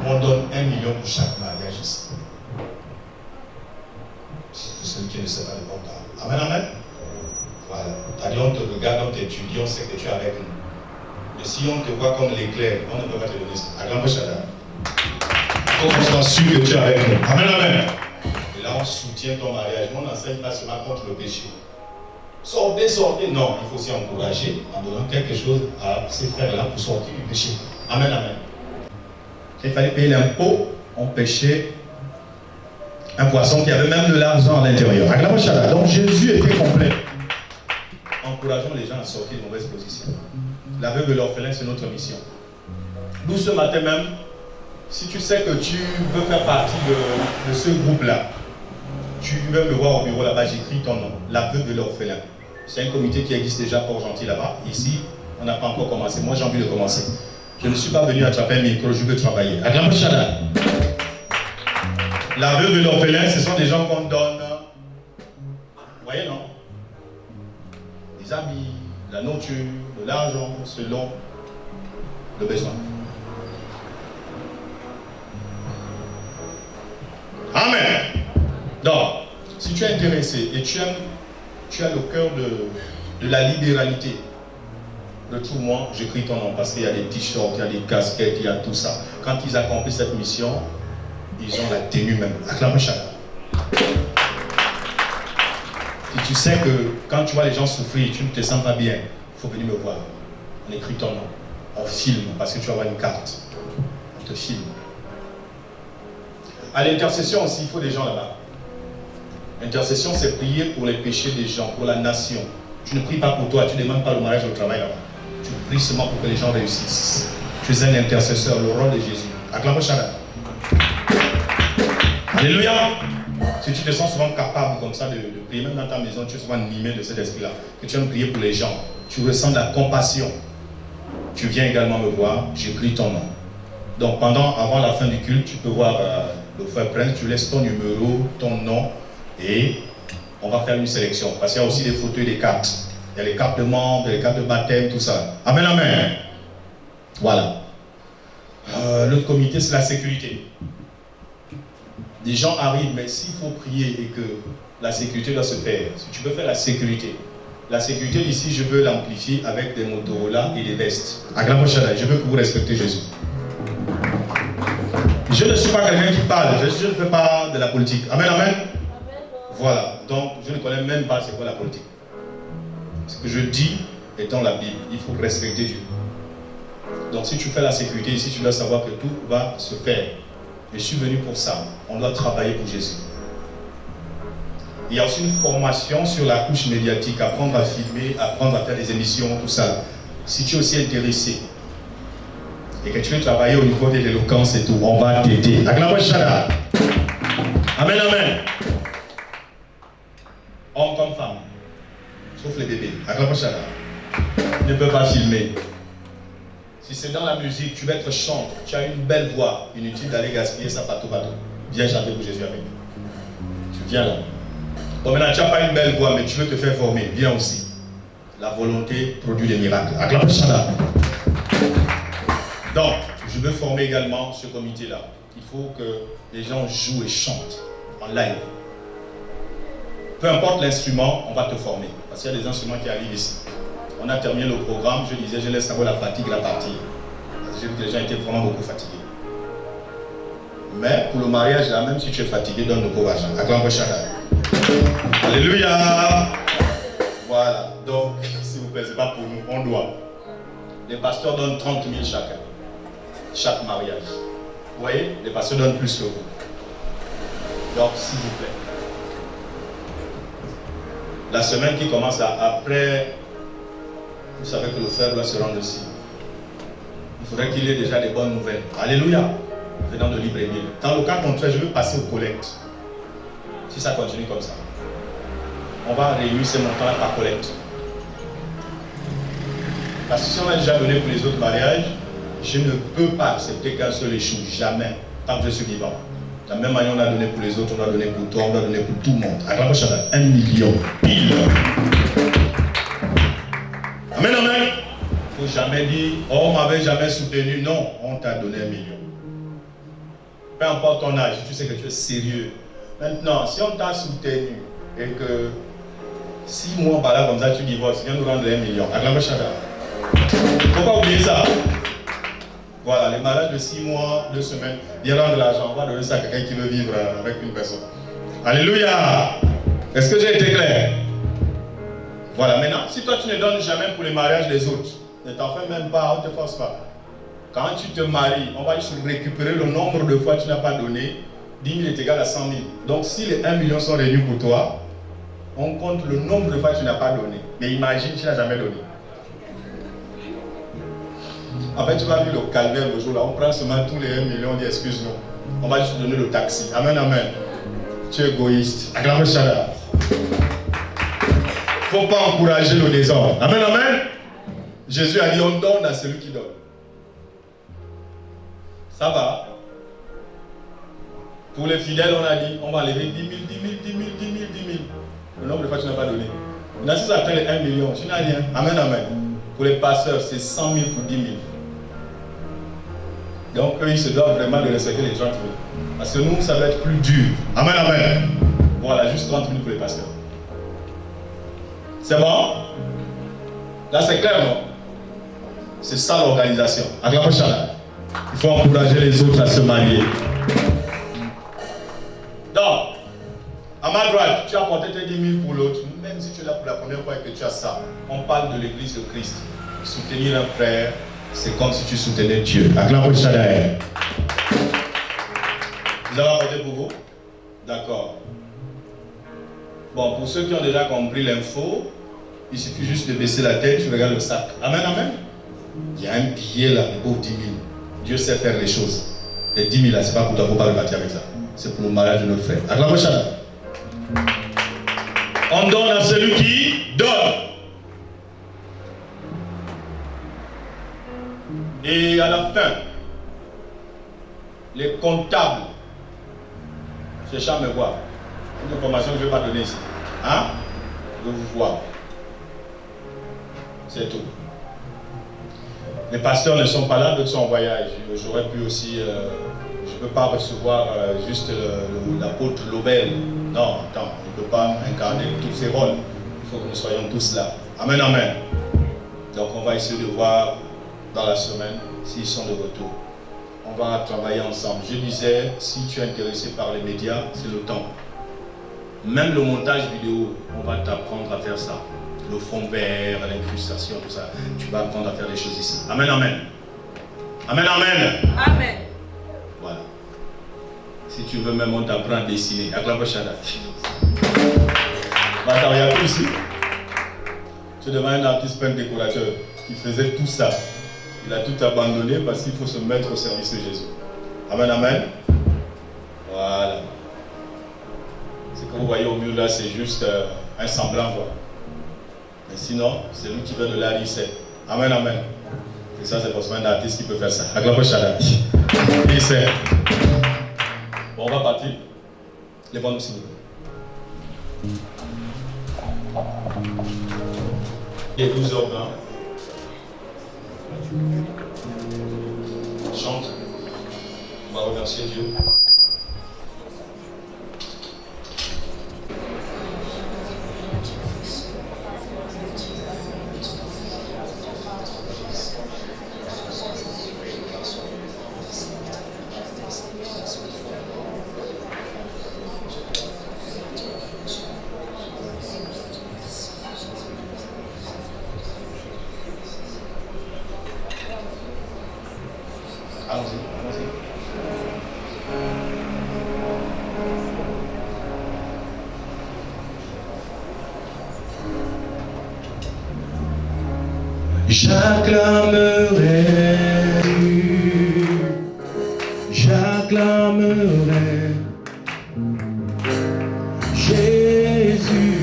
On donne 1 million pour chaque mariage ici. C'est pour celui qui ne sait pas le comptable. Amen, amen. Voilà. C'est-à-dire, on te regarde, on t'étudie, on sait que tu es avec nous. Mais si on te voit comme l'éclair, on ne peut pas te donner ça. Acclame Shaddai. Il faut qu'on soit sûr que tu es avec nous. Amen, amen. Et là, on soutient ton mariage. On n'enseigne pas seulement contre le péché. Sortez, sortez. Non, il faut aussi encourager en donnant quelque chose à ces frères-là pour sortir du péché. Amen, amen. Il fallait payer l'impôt, on pêchait un poisson qui avait même de l'argent à l'intérieur. Donc Jésus était complet. Encourageons les gens à sortir de mauvaises positions. La veuve et l'orphelin, c'est notre mission. Nous, ce matin même, si tu sais que tu veux faire partie de ce groupe-là, tu veux me voir au bureau là-bas, j'écris ton nom, la veuve et l'orphelin. C'est un comité qui existe déjà pour Gentil là-bas. Ici, on n'a pas encore commencé. Moi, j'ai envie de commencer. Je ne suis pas venu attraper un micro, je veux travailler. Acclamons Shaddai. La veuve et l'orphelin, ce sont des gens qu'on donne. Vous voyez, non? Des habits, la nourriture, de l'argent, selon le besoin. Amen. Donc, si tu es intéressé et tu as le cœur de la libéralité, retrouve-moi, j'écris ton nom parce qu'il y a des t-shirts, il y a des casquettes, il y a tout ça. Quand ils accomplissent cette mission, ils ont la tenue même. Acclamons chacun. Si tu sais que quand tu vois les gens souffrir, tu ne te sens pas bien, il faut venir me voir. On écrit ton nom, on filme parce que tu vas avoir une carte. On te filme. À l'intercession aussi, il faut des gens là-bas. L'intercession, c'est prier pour les péchés des gens, pour la nation. Tu ne pries pas pour toi, tu ne demandes pas le mariage au travail là-bas. Tu pries seulement pour que les gens réussissent. Tu es un intercesseur, le rôle de Jésus. Acclamons Shaddai. Alléluia. Si tu te sens souvent capable comme ça de prier, même dans ta maison, tu es souvent animé de cet esprit-là, que tu aimes prier pour les gens, tu ressens de la compassion. Tu viens également me voir, j'écris ton nom. Donc avant la fin du culte, tu peux voir le frère Prince, tu laisses ton numéro, ton nom, et on va faire une sélection. Parce qu'il y a aussi des photos et des cartes. Il y a les cartes de membres, les cartes de baptême, tout ça. Amen, amen. Voilà. L'autre comité, c'est la sécurité. Des gens arrivent, mais s'il faut prier et que la sécurité doit se faire, si tu veux faire la sécurité d'ici, je veux l'amplifier avec des Motorola et des vestes. Acclamons Shaddai, je veux que vous respectez Jésus. Je ne suis pas quelqu'un qui parle, je ne fais pas de la politique. Amen, amen. Voilà, donc je ne connais même pas c'est quoi la politique. Ce que je dis est dans la Bible, il faut respecter Dieu. Donc si tu fais la sécurité ici, tu dois savoir que tout va se faire. Je suis venu pour ça, on doit travailler pour Jésus. Il y a aussi une formation sur la couche médiatique, apprendre à filmer, apprendre à faire des émissions, tout ça. Si tu es aussi intéressé et que tu veux travailler au niveau de l'éloquence et tout, on va t'aider. Acclamons Shaddai. Amen, amen. Homme comme femme, sauf les bébés. Acclamons Shaddai. Ne peux pas filmer. Si c'est dans la musique, tu veux être chanteur, tu as une belle voix, inutile d'aller gaspiller ça partout. Viens chanter pour Jésus avec. Tu viens là. Bon, maintenant, tu n'as pas une belle voix, mais tu veux te faire former. Viens aussi. La volonté produit des miracles. Acclamons Shaddai. Donc, je veux former également ce comité-là. Il faut que les gens jouent et chantent en live. Peu importe l'instrument, on va te former. Parce qu'il y a des instruments qui arrivent ici. On a terminé le programme, je disais, je laisse savoir la fatigue, la partie. Parce que j'ai vu que les gens étaient vraiment beaucoup fatigués. Mais pour le mariage, là, même si tu es fatigué, donne le pauvre argent. Acclamons Shaddai. Alléluia. Voilà. Donc, s'il vous plaît, ce n'est pas pour nous, on doit. Les pasteurs donnent 30 000 chacun. Chaque mariage. Vous voyez, les pasteurs donnent plus que vous. Donc, s'il vous plaît. La semaine qui commence après, vous savez que le frère doit se rendre ici. Il faudrait qu'il ait déjà des bonnes nouvelles. Alléluia. Venant de Libreville. Dans le cas contraire, je veux passer aux collectes. Si ça continue comme ça, on va réunir ces montants par collecte. Parce que si on a déjà donné pour les autres mariages, je ne peux pas accepter qu'un seul échoue. Jamais. Tant que je suis vivant. De la même manière, on a donné pour les autres, on doit donner pour toi, on doit donner pour tout le monde. Acclamons Shaddai. 1 million. Pile. Amen, amen. Il ne faut jamais dire, oh, on ne m'avait jamais soutenu. Non, on t'a donné 1 million. Peu importe ton âge, tu sais que tu es sérieux. Maintenant, si on t'a soutenu et que 6 mois par là, comme ça, tu divorces, viens nous rendre 1 million. Acclamons Shaddai. Il ne faut pas oublier ça. Voilà, les mariages de 6 mois, 2 semaines, viens rendre l'argent. On va donner ça à quelqu'un qui veut vivre avec une personne. Alléluia! Est-ce que j'ai été clair? Voilà, maintenant, si toi tu ne donnes jamais pour les mariages des autres, ne t'en fais même pas, on ne te force pas. Quand tu te maries, on va juste récupérer le nombre de fois que tu n'as pas donné. 10 000 est égal à 100 000. Donc si les 1 million sont réunis pour toi, on compte le nombre de fois que tu n'as pas donné. Mais imagine, tu n'as jamais donné. En fait, tu vas vivre le calvaire le jour là. On prend seulement tous les 1 million, on dit excuse-nous. On va juste donner le taxi. Amen, amen. Tu es égoïste. Acclame Shada. Il ne faut pas encourager le désordre. Amen, amen. Jésus a dit on donne à celui qui donne. Ça va. Pour les fidèles, on a dit on va lever 10 000, 10 000, 10 000, 10 000, 10 000. Le nombre de fois que tu n'as pas donné. Maintenant, si ça atteint les 1 million, tu n'as rien. Amen, amen. Pour les pasteurs, c'est 100 000 pour 10 000. Donc, eux, ils se doivent vraiment de respecter les 30 000. Parce que nous, ça va être plus dur. Amen, amen. Voilà, juste 30 000 pour les pasteurs. C'est bon? Là, c'est clair, non? C'est ça l'organisation. Acclame Shada. Il faut encourager les autres à se marier. Donc, à ma droite, tu as apporté tes 10 000 pour l'autre. Même si tu es là pour la première fois et que tu as ça, on parle de l'église de Christ. Soutenir un frère, c'est comme si tu soutenais Dieu. Acclame Shaddai. Vous avez apporté pour vous? D'accord. Bon, pour ceux qui ont déjà compris l'info, il suffit juste de baisser la tête, tu regardes le sac. Amen, amen. Il y a un billet là, les pauvres 10 000. Dieu sait faire les choses. Les 10 000 là, c'est pas pour toi, il ne faut pas repartir avec ça. C'est pour le mariage de notre frère. Acclame Shaddai. On donne à celui qui donne. Et à la fin, les comptables, c'est à me voir. Une information que je ne vais pas donner ici. Hein? Je veux vous voir. C'est tout. Les pasteurs ne sont pas là, d'autres sont en voyage. J'aurais pu aussi, je ne peux pas recevoir juste l'apôtre Lovell. Non, attends, je ne peux pas incarner tous ces rôles. Il faut que nous soyons tous là. Amen, amen. Donc on va essayer de voir dans la semaine s'ils sont de retour. On va travailler ensemble. Je disais, si tu es intéressé par les médias, c'est le temps. Même le montage vidéo, on va t'apprendre à faire ça. Le fond vert, l'incrustation, tout ça. Tu vas apprendre à faire les choses ici. Amen, amen. Amen, amen. Amen. Voilà. Si tu veux même, on t'apprend à dessiner. Acclame Shaddai. Attends, il y a tout ici. Tu demandes un artiste peintre décorateur qui faisait tout ça. Il a tout abandonné parce qu'il faut se mettre au service de Jésus. Amen, amen. Voilà. Ce que vous voyez au mur là, c'est juste un semblant. Voilà. Mais sinon, c'est lui qui veut de l'art, il sait. Amen, amen. Et ça, c'est forcément un artiste qui peut faire ça. Acclame Shaddai. Il sait. Bon, on va partir. Lève-nous s'il vous plaît. Il est 12h20. Chante. On va remercier Dieu. J'acclamerai, j'acclamerai Jésus,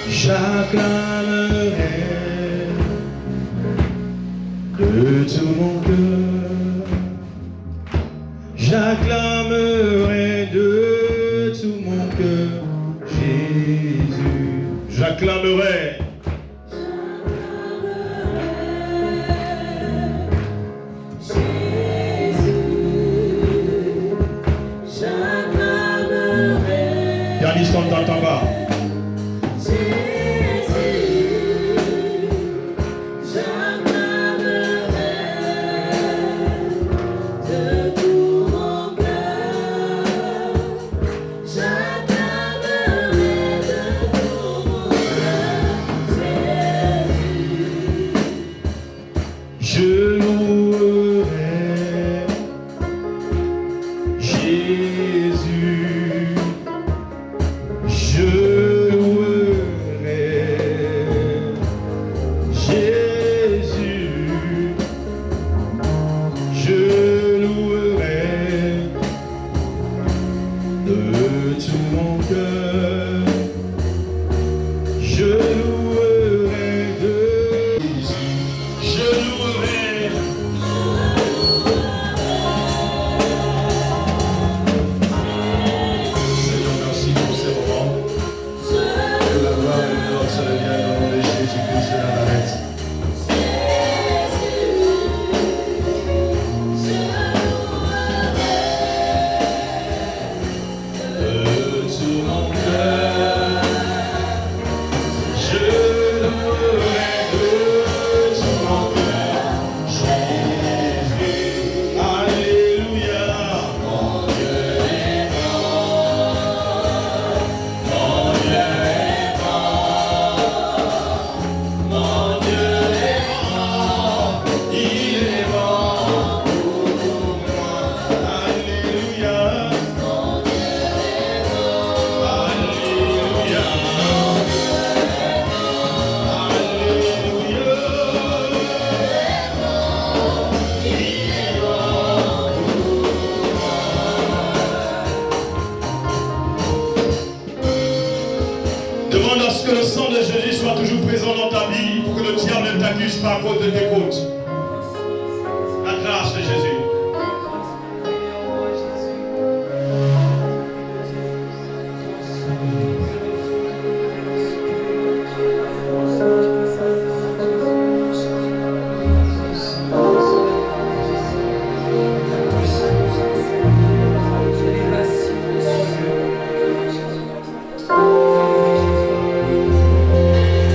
j'acclamerai de tout mon cœur, j'acclamerai de tout mon cœur Jésus, j'acclamerai. On t'entend pas. Demande à ce que le sang de Jésus soit toujours présent dans ta vie pour que le diable ne t'accuse pas à cause de tes fautes. La grâce de Jésus.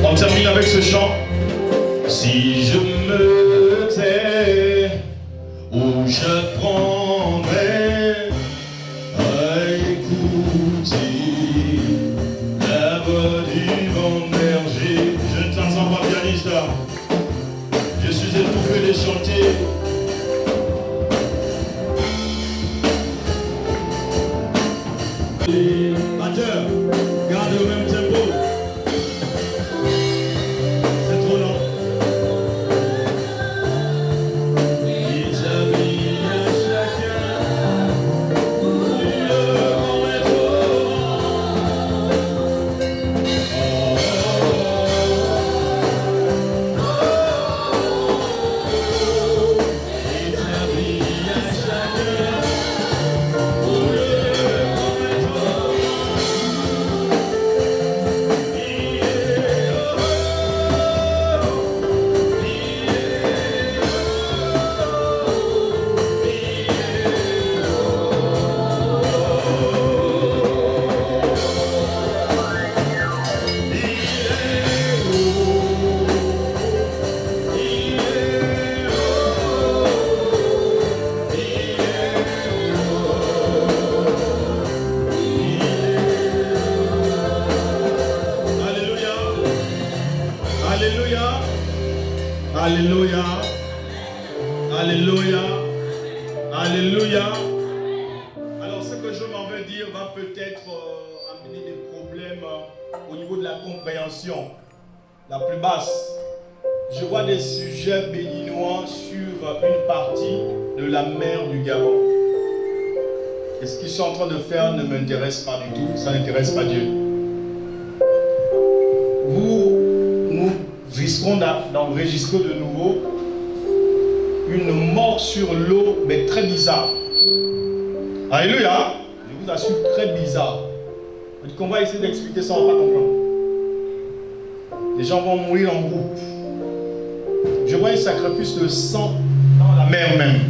On termine avec ce chant. Si je me tais, où je prendrai à écouter la voix du vent berger. Je ne t'entends pas, pianiste. Je suis étouffé de chanter. Batteur, garde le même tempo. C'est trop long. Il s'habille à chacun le vent est au Il s'habille à chacun Alléluia. Alléluia. Alléluia. Alléluia. Alors ce que je m'en veux dire va peut-être amener des problèmes au niveau de la compréhension la plus basse. Je vois des sujets béninois sur une partie de la mer du Gabon. Et ce qu'ils sont en train de faire ne m'intéresse pas du tout, ça n'intéresse pas Dieu. Nous risquons d'enregistrer de nouveau une mort sur l'eau, mais très bizarre. Alléluia. Je vous assure, très bizarre. On va essayer d'expliquer ça, on va pas comprendre. Les gens vont mourir en groupe. Je vois un sacrifice de sang dans la mer même,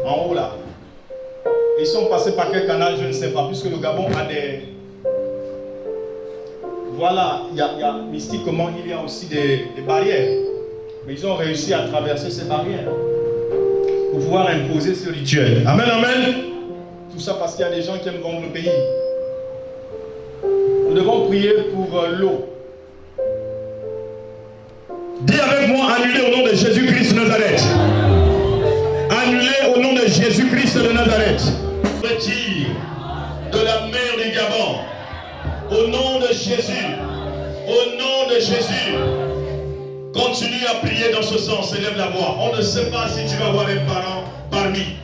en haut là. Ils sont passés par quel canal, je ne sais pas, puisque le Gabon a des... Voilà, il y a mystiquement, il y a aussi des barrières. Mais ils ont réussi à traverser ces barrières pour pouvoir imposer ce rituel. Amen, amen. Tout ça parce qu'il y a des gens qui aiment vendre le pays. Nous devons prier pour l'eau. Dis avec moi, annulé au nom de Jésus-Christ de Nazareth. Annulé au nom de Jésus-Christ de Nazareth. retire de la mer du Gabon. Au nom de Jésus. Au nom de Jésus. Continue à prier dans ce sens. Élève la voix. On ne sait pas si tu vas avoir un parent parmi.